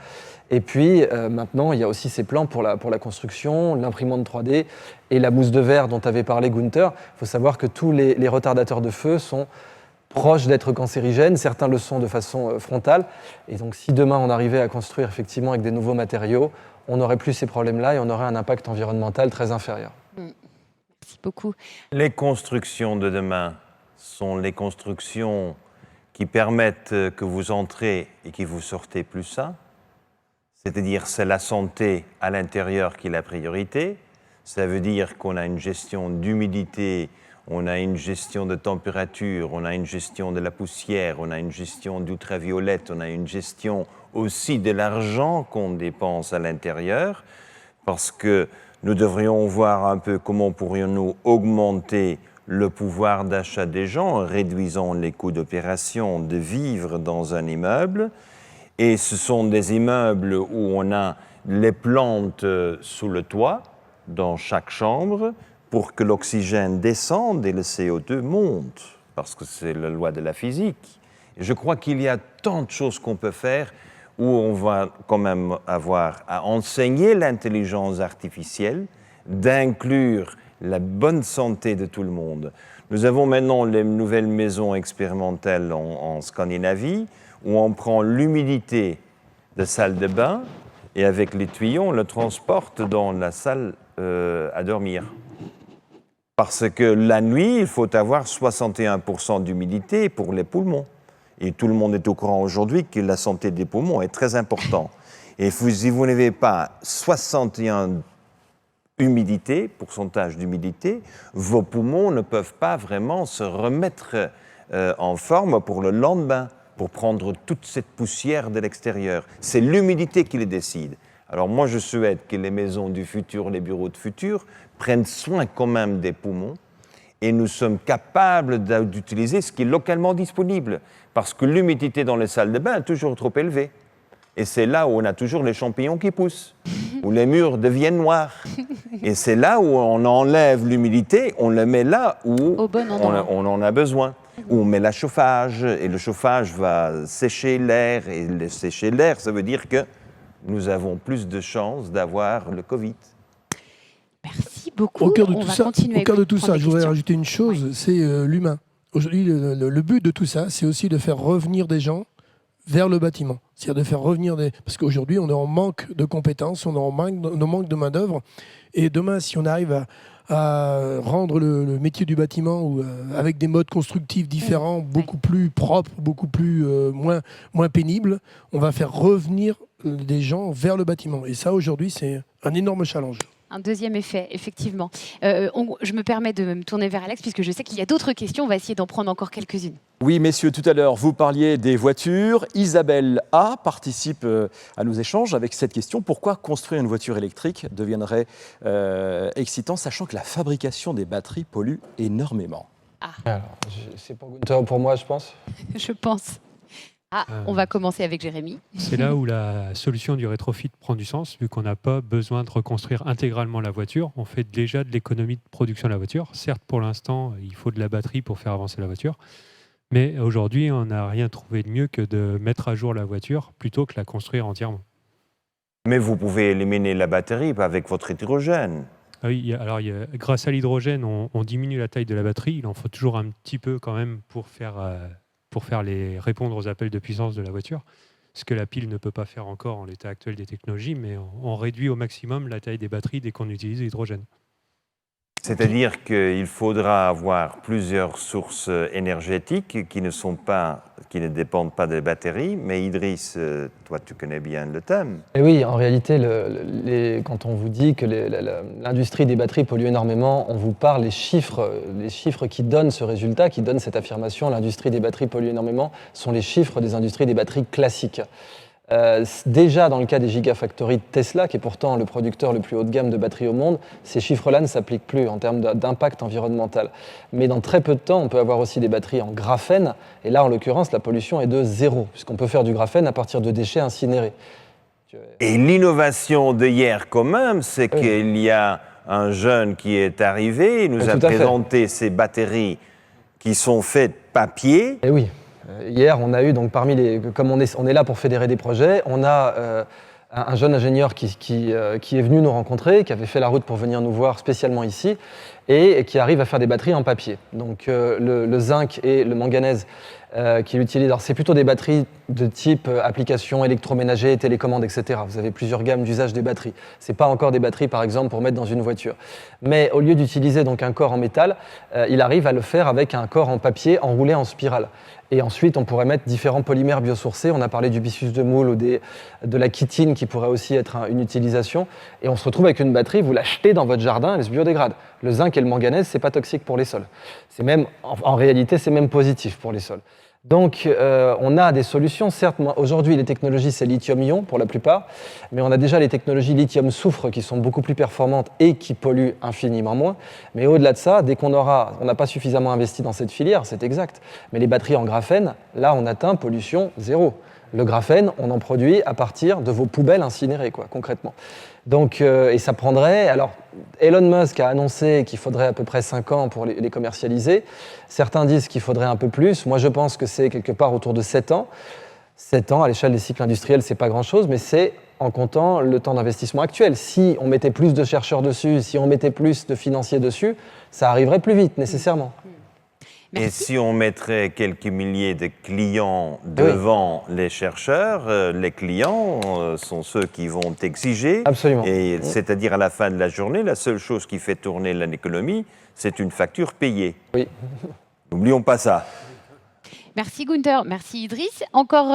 Et puis maintenant, il y a aussi ces plans pour la construction, l'imprimante 3D et la mousse de verre dont avait parlé Gunther. Il faut savoir que tous les retardateurs de feu sont proches d'être cancérigènes, certains le sont de façon frontale. Et donc si demain on arrivait à construire effectivement avec des nouveaux matériaux, on n'aurait plus ces problèmes-là et on aurait un impact environnemental très inférieur. Merci beaucoup. Les constructions de demain sont les constructions qui permettent que vous entrez et que vous sortez plus sain. C'est-à-dire, c'est la santé à l'intérieur qui est la priorité. Ça veut dire qu'on a une gestion d'humidité, on a une gestion de température, on a une gestion de la poussière, on a une gestion d'ultraviolette, on a une gestion aussi de l'argent qu'on dépense à l'intérieur, parce que nous devrions voir un peu comment pourrions-nous augmenter le pouvoir d'achat des gens en réduisant les coûts d'opération de vivre dans un immeuble. Et ce sont des immeubles où on a les plantes sous le toit, dans chaque chambre, pour que l'oxygène descende et le CO2 monte, parce que c'est la loi de la physique. Et je crois qu'il y a tant de choses qu'on peut faire où on va quand même avoir à enseigner l'intelligence artificielle, d'inclure la bonne santé de tout le monde. Nous avons maintenant les nouvelles maisons expérimentales en Scandinavie, où on prend l'humidité de salle de bain et avec les tuyaux, on le transporte dans la salle à dormir. Parce que la nuit, il faut avoir 61% d'humidité pour les poumons. Et tout le monde est au courant aujourd'hui que la santé des poumons est très importante. Et si vous n'avez pas 61 pourcentage d'humidité, vos poumons ne peuvent pas vraiment se remettre en forme pour le lendemain, pour prendre toute cette poussière de l'extérieur. C'est l'humidité qui les décide. Alors moi, je souhaite que les maisons du futur, les bureaux de futur, prennent soin quand même des poumons et nous sommes capables d'utiliser ce qui est localement disponible. Parce que l'humidité dans les salles de bain est toujours trop élevée. Et c'est là où on a toujours les champignons qui poussent, où les murs deviennent noirs. Et c'est là où on enlève l'humidité, on le met là où on en a besoin. Où on met le chauffage, et le chauffage va sécher l'air, et sécher l'air, ça veut dire que nous avons plus de chances d'avoir le Covid. Merci beaucoup. Au cœur de tout ça, je voudrais rajouter une chose, c'est l'humain. Aujourd'hui, le but de tout ça, c'est aussi de faire revenir des gens vers le bâtiment. C'est-à-dire de faire revenir des... Parce qu'aujourd'hui, on est en manque de compétences, on est en manque de main-d'œuvre. Et demain, si on arrive à rendre le métier du bâtiment avec des modes constructifs différents, beaucoup plus propres, beaucoup plus moins pénibles, on va faire revenir des gens vers le bâtiment. Et ça, aujourd'hui, c'est un énorme challenge. Un deuxième effet, effectivement. Je me permets de me tourner vers Alex, puisque je sais qu'il y a d'autres questions. On va essayer d'en prendre encore quelques-unes. Oui, messieurs, tout à l'heure, vous parliez des voitures. Isabelle A participe à nos échanges avec cette question. Pourquoi construire une voiture électrique deviendrait excitant, sachant que la fabrication des batteries pollue énormément? Alors, c'est pour Gunther ou pour moi, je pense. Je pense. On va commencer avec Jérémy. C'est là où la solution du rétrofit prend du sens, vu qu'on n'a pas besoin de reconstruire intégralement la voiture. On fait déjà de l'économie de production de la voiture. Certes, pour l'instant, il faut de la batterie pour faire avancer la voiture. Mais aujourd'hui, on n'a rien trouvé de mieux que de mettre à jour la voiture plutôt que la construire entièrement. Mais vous pouvez éliminer la batterie avec votre hydrogène. Oui, alors grâce à l'hydrogène, on diminue la taille de la batterie. Il en faut toujours un petit peu quand même pour faire pour répondre aux appels de puissance de la voiture, ce que la pile ne peut pas faire encore en l'état actuel des technologies, mais on réduit au maximum la taille des batteries dès qu'on utilise l'hydrogène. C'est-à-dire qu'il faudra avoir plusieurs sources énergétiques qui ne dépendent pas des batteries. Mais Idriss, toi, tu connais bien le thème. Et oui, en réalité, quand on vous dit que l'industrie des batteries pollue énormément, on vous parle les chiffres qui donnent ce résultat, qui donnent cette affirmation, l'industrie des batteries pollue énormément, sont les chiffres des industries des batteries classiques. Déjà dans le cas des gigafactories de Tesla, qui est pourtant le producteur le plus haut de gamme de batteries au monde, ces chiffres-là ne s'appliquent plus en termes d'impact environnemental. Mais dans très peu de temps, on peut avoir aussi des batteries en graphène, et là en l'occurrence la pollution est de 0, puisqu'on peut faire du graphène à partir de déchets incinérés. Et l'innovation d'hier quand même, c'est qu'il y a un jeune qui est arrivé, il nous a présenté ces batteries qui sont faites papier. Et oui. Hier, on a eu, donc, comme on est là pour fédérer des projets, on a un jeune ingénieur qui est venu nous rencontrer, qui avait fait la route pour venir nous voir spécialement ici, et qui arrive à faire des batteries en papier. Donc le zinc et le manganèse qu'il utilise, alors c'est plutôt des batteries de type application électroménager, télécommande, etc. Vous avez plusieurs gammes d'usage des batteries. Ce n'est pas encore des batteries, par exemple, pour mettre dans une voiture. Mais au lieu d'utiliser donc un corps en métal, il arrive à le faire avec un corps en papier enroulé en spirale. Et ensuite, on pourrait mettre différents polymères biosourcés. On a parlé du byssus de moule ou de la chitine qui pourrait aussi être une utilisation. Et on se retrouve avec une batterie, vous l'achetez dans votre jardin, elle se biodégrade. Le zinc et le manganèse, ce n'est pas toxique pour les sols. En réalité, c'est même positif pour les sols. Donc, on a des solutions. Certes, aujourd'hui, les technologies, c'est lithium-ion pour la plupart, mais on a déjà les technologies lithium-soufre qui sont beaucoup plus performantes et qui polluent infiniment moins. Mais au-delà de ça, dès on n'a pas suffisamment investi dans cette filière, c'est exact. Mais les batteries en graphène, là, on atteint pollution 0. Le graphène, on en produit à partir de vos poubelles incinérées, concrètement. Donc, et ça prendrait... Alors, Elon Musk a annoncé qu'il faudrait à peu près 5 ans pour les commercialiser. Certains disent qu'il faudrait un peu plus. Moi, je pense que c'est quelque part autour de 7 ans. 7 ans, à l'échelle des cycles industriels, c'est pas grand-chose, mais c'est en comptant le temps d'investissement actuel. Si on mettait plus de chercheurs dessus, si on mettait plus de financiers dessus, ça arriverait plus vite, nécessairement. Merci. Et si on mettrait quelques milliers de clients devant les chercheurs, les clients sont ceux qui vont exiger. Absolument. Et c'est-à-dire à la fin de la journée, la seule chose qui fait tourner l'économie, c'est une facture payée. Oui. N'oublions pas ça. Merci Gunther, merci Idriss. Encore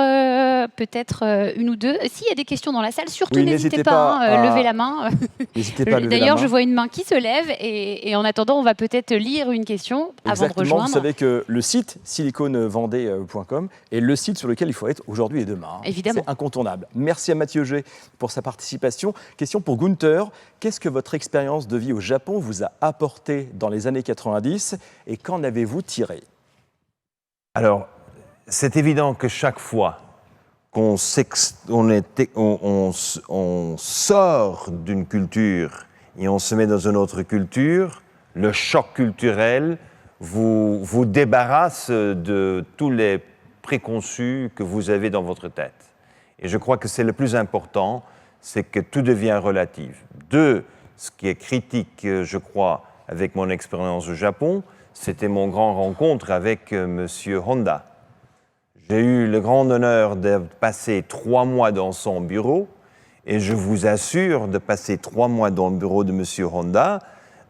peut-être une ou deux. S'il y a des questions dans la salle, surtout n'hésitez pas à lever la main. N'hésitez pas à lever la main. D'ailleurs, je vois une main qui se lève et en attendant, on va peut-être lire une question avant de rejoindre. Vous savez que le site siliconevendée.com est le site sur lequel il faut être aujourd'hui et demain. Évidemment. C'est incontournable. Merci à Mathieu G pour sa participation. Question pour Gunther. Qu'est-ce que votre expérience de vie au Japon vous a apporté dans les années 90 et qu'en avez-vous tiré ? Alors, c'est évident que chaque fois qu'on sort d'une culture et on se met dans une autre culture, le choc culturel vous débarrasse de tous les préconçus que vous avez dans votre tête. Et je crois que c'est le plus important, c'est que tout devient relatif. Ce qui est critique, je crois, avec mon expérience au Japon, c'était mon grand rencontre avec M. Honda. J'ai eu le grand honneur de passer 3 mois dans son bureau et je vous assure, de passer 3 mois dans le bureau de M. Honda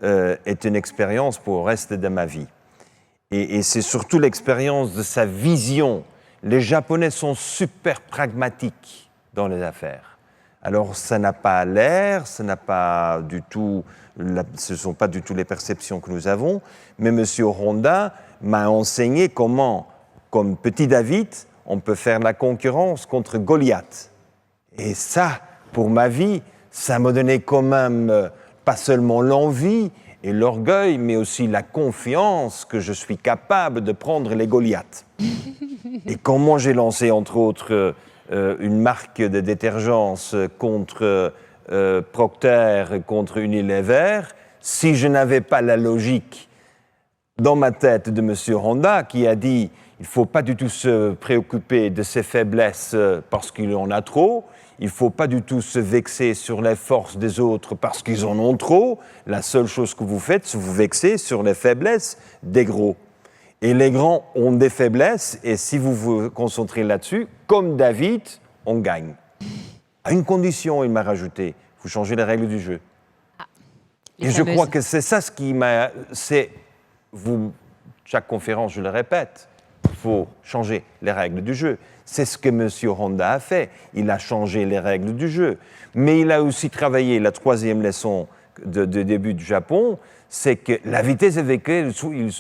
est une expérience pour le reste de ma vie. Et c'est surtout l'expérience de sa vision. Les Japonais sont super pragmatiques dans les affaires. Alors, ça n'a pas l'air, ce ne sont pas du tout les perceptions que nous avons, mais M. Honda m'a enseigné comment, comme petit David, on peut faire la concurrence contre Goliath. Et ça, pour ma vie, ça m'a donné quand même pas seulement l'envie et l'orgueil, mais aussi la confiance que je suis capable de prendre les Goliaths. Et comment j'ai lancé, entre autres, une marque de détergence contre Procter, contre Unilever, si je n'avais pas la logique dans ma tête de M. Honda qui a dit il ne faut pas du tout se préoccuper de ses faiblesses parce qu'il en a trop, il ne faut pas du tout se vexer sur les forces des autres parce qu'ils en ont trop, la seule chose que vous faites, c'est vous vexer sur les faiblesses des gros. Et les grands ont des faiblesses, et si vous vous concentrez là-dessus, comme David, on gagne. À une condition, il m'a rajouté, vous changez les règles du jeu. Les Et je fameuses. crois que c'est ça ce qui m'a... Chaque conférence, je le répète, il faut changer les règles du jeu. C'est ce que M. Honda a fait. Il a changé les règles du jeu. Mais il a aussi travaillé, la troisième leçon de début du Japon, c'est que la vitesse avec laquelle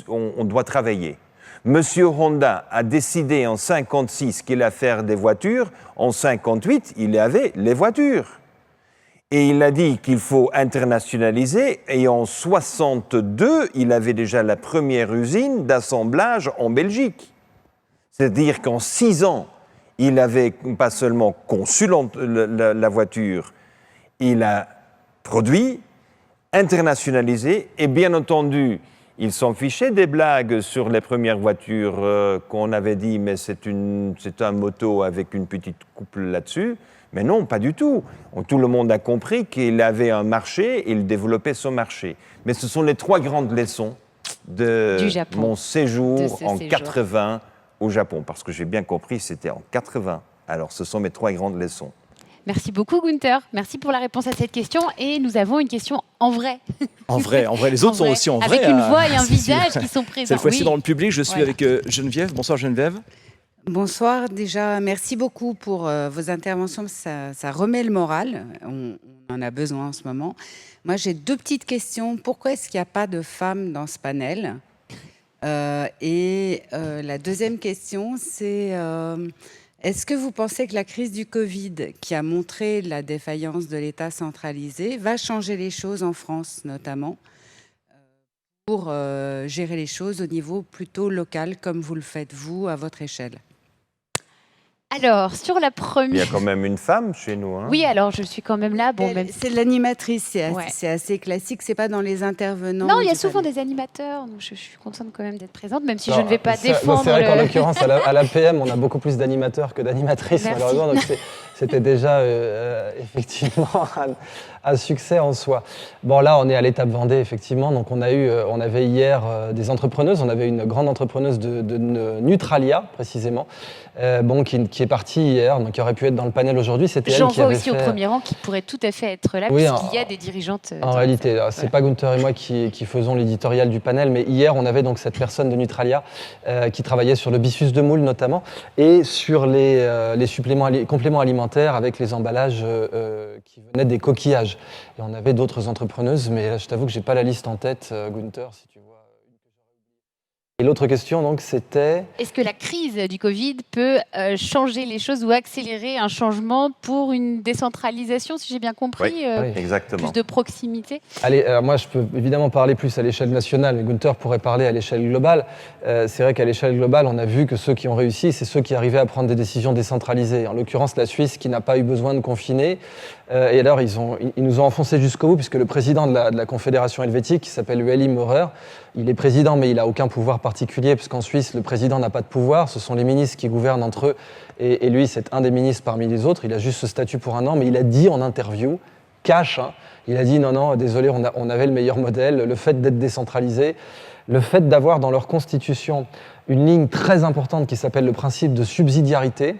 on doit travailler. M. Honda a décidé en 1956 qu'il allait faire des voitures. En 1958, il avait les voitures. Et il a dit qu'il faut internationaliser. Et en 1962, il avait déjà la première usine d'assemblage en Belgique. C'est-à-dire qu'en 6 ans, il avait pas seulement conçu la voiture, il a produit, internationalisé, et bien entendu, il s'en fichait des blagues sur les premières voitures qu'on avait dit, mais c'est un moto avec une petite couple là-dessus. Mais non, pas du tout. Tout le monde a compris qu'il avait un marché et il développait son marché. Mais ce sont les 3 grandes leçons de mon séjour en 80 au Japon. Parce que j'ai bien compris, c'était en 80. Alors, ce sont mes 3 grandes leçons. Merci beaucoup, Gunther. Merci pour la réponse à cette question. Et nous avons une question en vrai. En vrai, les autres sont aussi en vrai. Avec une voix et un visage qui sont présents. Cette fois-ci, Oui. dans le public, je suis avec Geneviève. Bonsoir, Geneviève. Bonsoir, déjà merci beaucoup pour vos interventions, ça remet le moral, on en a besoin en ce moment. Moi j'ai 2 petites questions, pourquoi est-ce qu'il n'y a pas de femmes dans ce panel et la deuxième question c'est est-ce que vous pensez que la crise du Covid qui a montré la défaillance de l'État centralisé va changer les choses en France notamment pour gérer les choses au niveau plutôt local comme vous le faites vous à votre échelle? Alors, sur la Il y première... a quand même une femme chez nous. Hein. Oui, alors je suis quand même là. Bon, même... C'est l'animatrice, c'est Ouais. assez classique, c'est pas dans les intervenants. Non, il y a du souvent panel. des animateurs, donc je suis contente quand même d'être présente, même si Alors, je ne vais pas c'est défendre... vrai qu'en l'occurrence, à l'APM, on a beaucoup plus d'animateurs que d'animatrices, Merci. malheureusement. Donc c'était déjà effectivement un succès en soi. Bon, là, on est à l'étape Vendée, effectivement. Donc on avait hier des entrepreneuses. On avait une grande entrepreneuse de Neutralia, précisément, qui est partie hier, donc qui aurait pu être dans le panel aujourd'hui. C'était elle J'en qui vois avait aussi au fait... premier rang qui pourrait tout à fait être là, Oui, puisqu'il y a des dirigeantes. En réalité, c'est pas Gunther et moi qui faisons l'éditorial du panel, mais hier, on avait donc cette personne de Neutralia qui travaillait sur le byssus de moule notamment, et sur les compléments alimentaires avec les emballages qui venaient des coquillages. Et on avait d'autres entrepreneuses, mais là, je t'avoue que j'ai pas la liste en tête, Gunther, si tu vois. Et l'autre question, donc, c'était... Est-ce que la crise du Covid peut changer les choses ou accélérer un changement pour une décentralisation, si j'ai bien compris, Oui, exactement. plus de proximité? Allez, moi, je peux évidemment parler plus à l'échelle nationale, mais Gunther pourrait parler à l'échelle globale. C'est vrai qu'à l'échelle globale, on a vu que ceux qui ont réussi, c'est ceux qui arrivaient à prendre des décisions décentralisées. En l'occurrence, la Suisse, qui n'a pas eu besoin de confiner. Et alors, ils nous ont enfoncés jusqu'au bout, puisque le président de la Confédération helvétique, qui s'appelle Ueli Maurer, il est président, mais il n'a aucun pouvoir particulier, puisqu'en Suisse, le président n'a pas de pouvoir. Ce sont les ministres qui gouvernent entre eux. Et lui, c'est un des ministres parmi les autres. Il a juste ce statut pour 1 an, mais il a dit en interview, cash, hein, il a dit non, désolé, on avait le meilleur modèle. Le fait d'être décentralisé, le fait d'avoir dans leur constitution une ligne très importante qui s'appelle le principe de subsidiarité,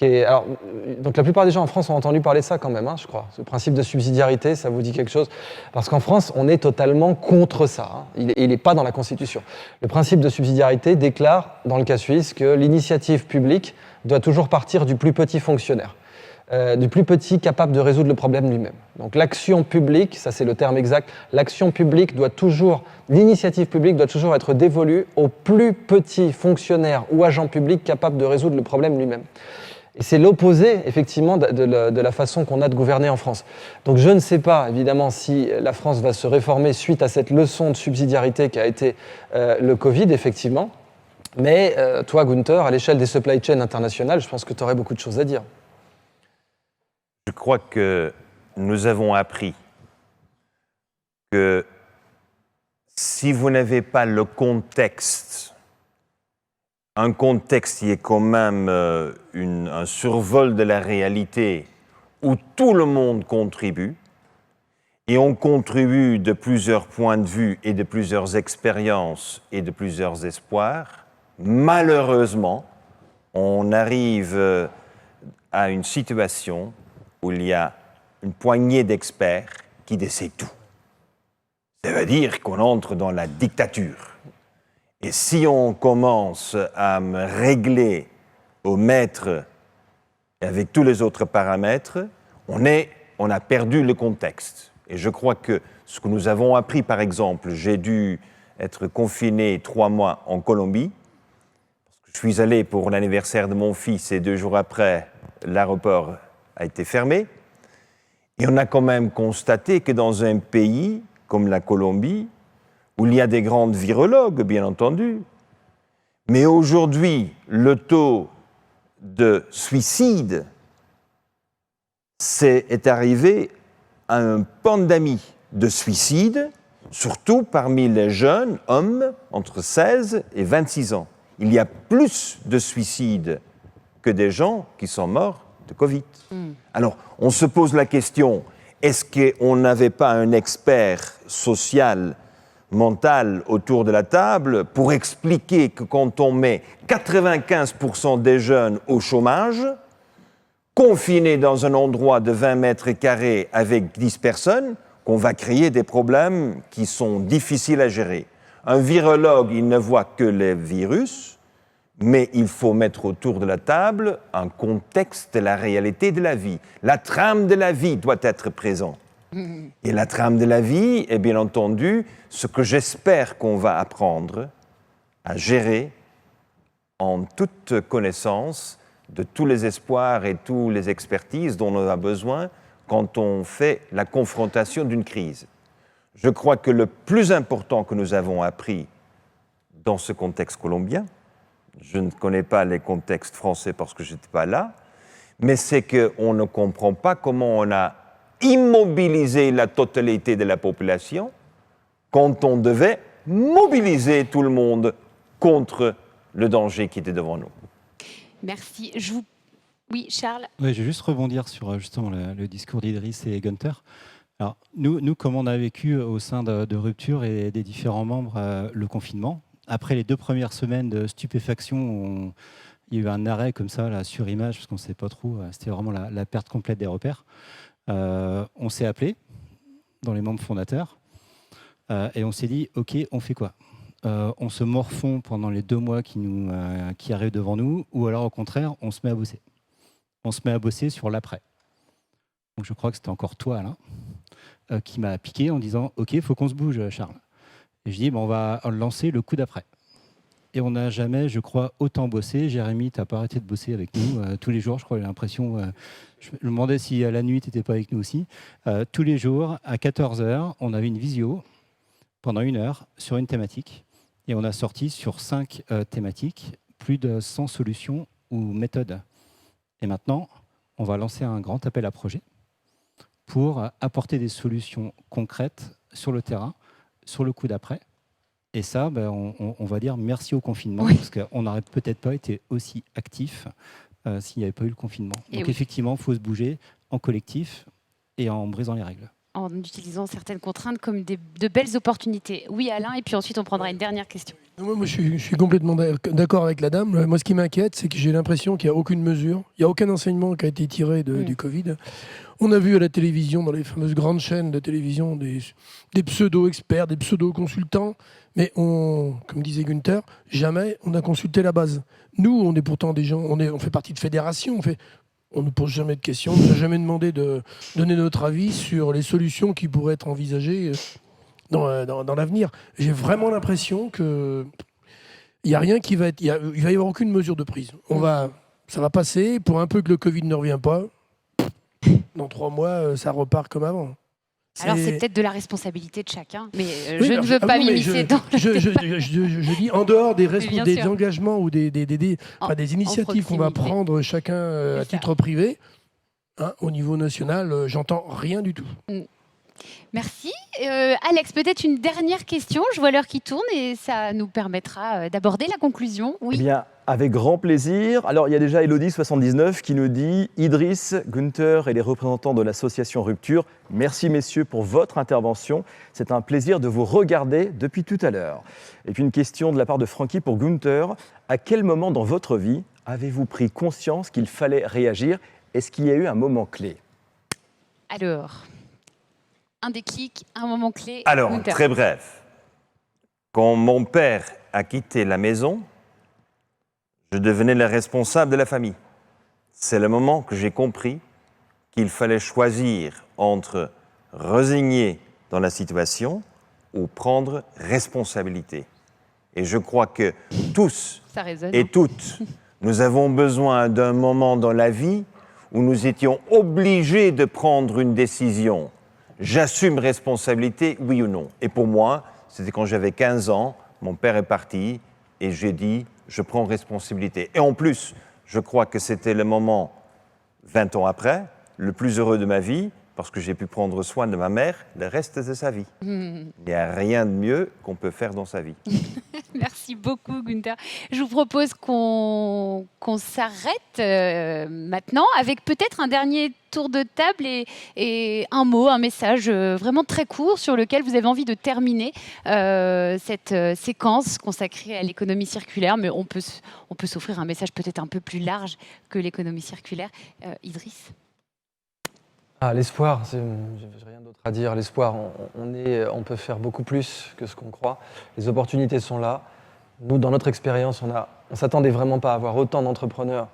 donc la plupart des gens en France ont entendu parler de ça quand même, hein, je crois. Ce principe de subsidiarité, ça vous dit quelque chose? Parce qu'en France, on est totalement contre ça. Hein. Il n'est pas dans la Constitution. Le principe de subsidiarité déclare, dans le cas suisse, que l'initiative publique doit toujours partir du plus petit fonctionnaire, du plus petit capable de résoudre le problème lui-même. Donc l'action publique, ça c'est le terme exact, l'initiative publique doit toujours être dévolue au plus petit fonctionnaire ou agent public capable de résoudre le problème lui-même. Et c'est l'opposé, effectivement, de la façon qu'on a de gouverner en France. Donc je ne sais pas, évidemment, si la France va se réformer suite à cette leçon de subsidiarité qui a été le Covid, effectivement. Mais toi, Gunther, à l'échelle des supply chains internationales, je pense que tu aurais beaucoup de choses à dire. Je crois que nous avons appris que si vous n'avez pas le contexte, un contexte qui est quand même un survol de la réalité où tout le monde contribue, et on contribue de plusieurs points de vue et de plusieurs expériences et de plusieurs espoirs, malheureusement, on arrive à une situation où il y a une poignée d'experts qui décident tout. Ça veut dire qu'on entre dans la dictature. Et si on commence à me régler au mètre et avec tous les autres paramètres, on a perdu le contexte. Et je crois que ce que nous avons appris, par exemple, j'ai dû être confiné 3 mois en Colombie. Je suis allé pour l'anniversaire de mon fils et 2 jours après, l'aéroport a été fermé. Et on a quand même constaté que dans un pays comme la Colombie, où il y a des grandes virologues, bien entendu, mais aujourd'hui, le taux de suicide est arrivé à un pandémie de suicide, surtout parmi les jeunes hommes entre 16 et 26 ans. Il y a plus de suicides que des gens qui sont morts de Covid. Alors, on se pose la question, est-ce qu'on n'avait pas un expert social, mental autour de la table pour expliquer que quand on met 95% des jeunes au chômage, confinés dans un endroit de 20 mètres carrés avec 10 personnes, qu'on va créer des problèmes qui sont difficiles à gérer. Un virologue, il ne voit que les virus, mais il faut mettre autour de la table un contexte de la réalité de la vie. La trame de la vie doit être présente. Et la trame de la vie est bien entendu ce que j'espère qu'on va apprendre à gérer en toute connaissance de tous les espoirs et toutes les expertises dont on a besoin quand on fait la confrontation d'une crise. Je crois que le plus important que nous avons appris dans ce contexte colombien, je ne connais pas les contextes français parce que je n'étais pas là, mais c'est qu'on ne comprend pas comment on a immobilisé la totalité de la population quand on devait mobiliser tout le monde contre le danger qui était devant nous. Merci. Oui, Charles. Oui, je vais juste rebondir sur justement le discours d'Idriss et Gunther. Alors, nous, comme on a vécu au sein de Rupture et des différents membres le confinement, après les 2 premières semaines de stupéfaction, il y a eu un arrêt comme ça là, sur image, parce qu'on ne savait pas trop, c'était vraiment la perte complète des repères. On s'est appelé dans les membres fondateurs et on s'est dit, OK, on fait quoi ? On se morfond pendant les 2 mois qui arrivent devant nous, ou alors au contraire, on se met à bosser. On se met à bosser sur l'après. Donc je crois que c'était encore toi, Alain, qui m'a piqué en disant, OK, il faut qu'on se bouge, Charles. Et je dis, on va lancer le coup d'après. Et on n'a jamais, je crois, autant bossé. Jérémy, tu n'as pas arrêté de bosser avec nous tous les jours, je crois, j'ai l'impression. Je me demandais si la nuit, tu n'étais pas avec nous aussi. Tous les jours, à 14h, on avait une visio pendant 1 heure sur une thématique. Et on a sorti sur 5 thématiques plus de 100 solutions ou méthodes. Et maintenant, on va lancer un grand appel à projet pour apporter des solutions concrètes sur le terrain, sur le coup d'après. Et ça, on va dire merci au confinement, parce qu'on n'aurait peut-être pas été aussi actifs s'il n'y avait pas eu le confinement. Donc effectivement, il faut se bouger en collectif et en brisant les règles. En utilisant certaines contraintes comme de belles opportunités. Oui, Alain, et puis ensuite on prendra une dernière question. Moi, je suis complètement d'accord avec la dame. Moi, ce qui m'inquiète, c'est que j'ai l'impression qu'il n'y a aucune mesure, il n'y a aucun enseignement qui a été tiré du Covid. On a vu à la télévision, dans les fameuses grandes chaînes de télévision, des pseudo-experts, des pseudo-consultants, mais comme disait Gunther, jamais on a consulté la base. Nous, on est pourtant des gens, on fait partie de fédérations, on ne pose jamais de questions, on ne nous a jamais demandé de donner notre avis sur les solutions qui pourraient être envisagées dans l'avenir. J'ai vraiment l'impression qu'il n'y a rien qui va être... Il va y avoir aucune mesure de prise. Ça va passer, pour un peu que le Covid ne revient pas, dans 3 mois, ça repart comme avant. Alors c'est peut-être de la responsabilité de chacun, mais je ne veux pas m'immiscer dans le débat. Je dis en dehors des engagements ou des initiatives qu'on va prendre chacun à titre privé, au niveau national, j'entends rien du tout. Merci. Alex, peut-être une dernière question. Je vois l'heure qui tourne et ça nous permettra d'aborder la conclusion. Oui. Eh bien, avec grand plaisir. Alors, il y a déjà Elodie79 qui nous dit « Idriss, Günther et les représentants de l'association Rupture, merci messieurs pour votre intervention. C'est un plaisir de vous regarder depuis tout à l'heure. » Et puis une question de la part de Francky pour Günther. À quel moment dans votre vie avez-vous pris conscience qu'il fallait réagir? Est-ce qu'il y a eu un moment clé? Alors, un déclic, un moment clé. Alors, Günther. très bref. Quand mon père a quitté la maison, je devenais le responsable de la famille. C'est le moment que j'ai compris qu'il fallait choisir entre résigner dans la situation ou prendre responsabilité. Et je crois que tous Ça résonne. et toutes, nous avons besoin d'un moment dans la vie où nous étions obligés de prendre une décision. J'assume responsabilité, oui ou non. Et pour moi, c'était quand j'avais 15 ans, mon père est parti et j'ai dit, je prends responsabilité. Et en plus, je crois que c'était le moment, 20 ans après, le plus heureux de ma vie, parce que j'ai pu prendre soin de ma mère le reste de sa vie. Il n'y a rien de mieux qu'on peut faire dans sa vie. Merci beaucoup, Günther. Je vous propose qu'on s'arrête maintenant avec peut-être un dernier tour de table et un mot, un message vraiment très court sur lequel vous avez envie de terminer cette séquence consacrée à l'économie circulaire. Mais on peut s'offrir un message peut-être un peu plus large que l'économie circulaire. Idriss? L'espoir, j'ai rien d'autre à dire. L'espoir, on peut faire beaucoup plus que ce qu'on croit. Les opportunités sont là. Nous, dans notre expérience, on ne s'attendait vraiment pas à avoir autant d'entrepreneurs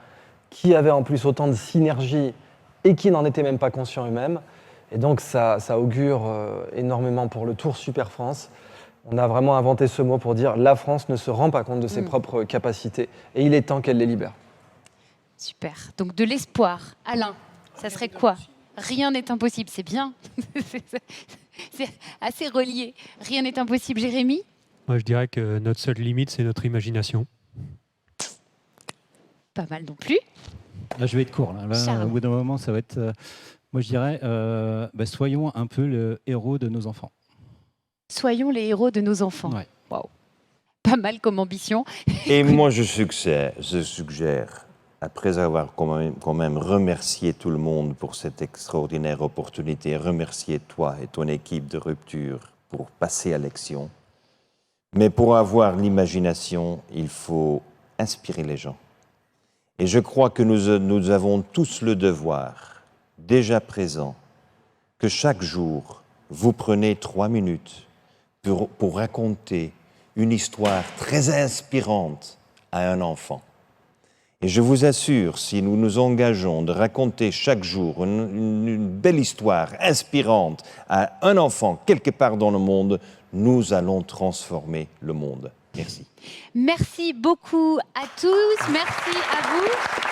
qui avaient en plus autant de synergie et qui n'en étaient même pas conscients eux-mêmes. Et donc, ça augure énormément pour le Tour Super France. On a vraiment inventé ce mot pour dire la France ne se rend pas compte de ses propres capacités et il est temps qu'elle les libère. Super. Donc, de l'espoir. Alain, ça serait quoi? Rien n'est impossible, c'est bien. C'est assez relié. Rien n'est impossible. Jérémy? Moi, je dirais que notre seule limite, c'est notre imagination. Pas mal non plus. Là, je vais être court. Là, au bout d'un moment, ça va être... moi, je dirais, soyons un peu le héros de nos enfants. Soyons les héros de nos enfants. Ouais. Waouh. Pas mal comme ambition. Et moi, je suggère, après avoir quand même remercié tout le monde pour cette extraordinaire opportunité, remercier toi et ton équipe de Rupture pour passer à l'action. Mais pour avoir l'imagination, il faut inspirer les gens. Et je crois que nous avons tous le devoir, déjà présent, que chaque jour, vous prenez 3 minutes pour raconter une histoire très inspirante à un enfant. Et je vous assure, si nous nous engageons de raconter chaque jour une belle histoire inspirante à un enfant quelque part dans le monde, nous allons transformer le monde. Merci. Merci beaucoup à tous. Merci à vous.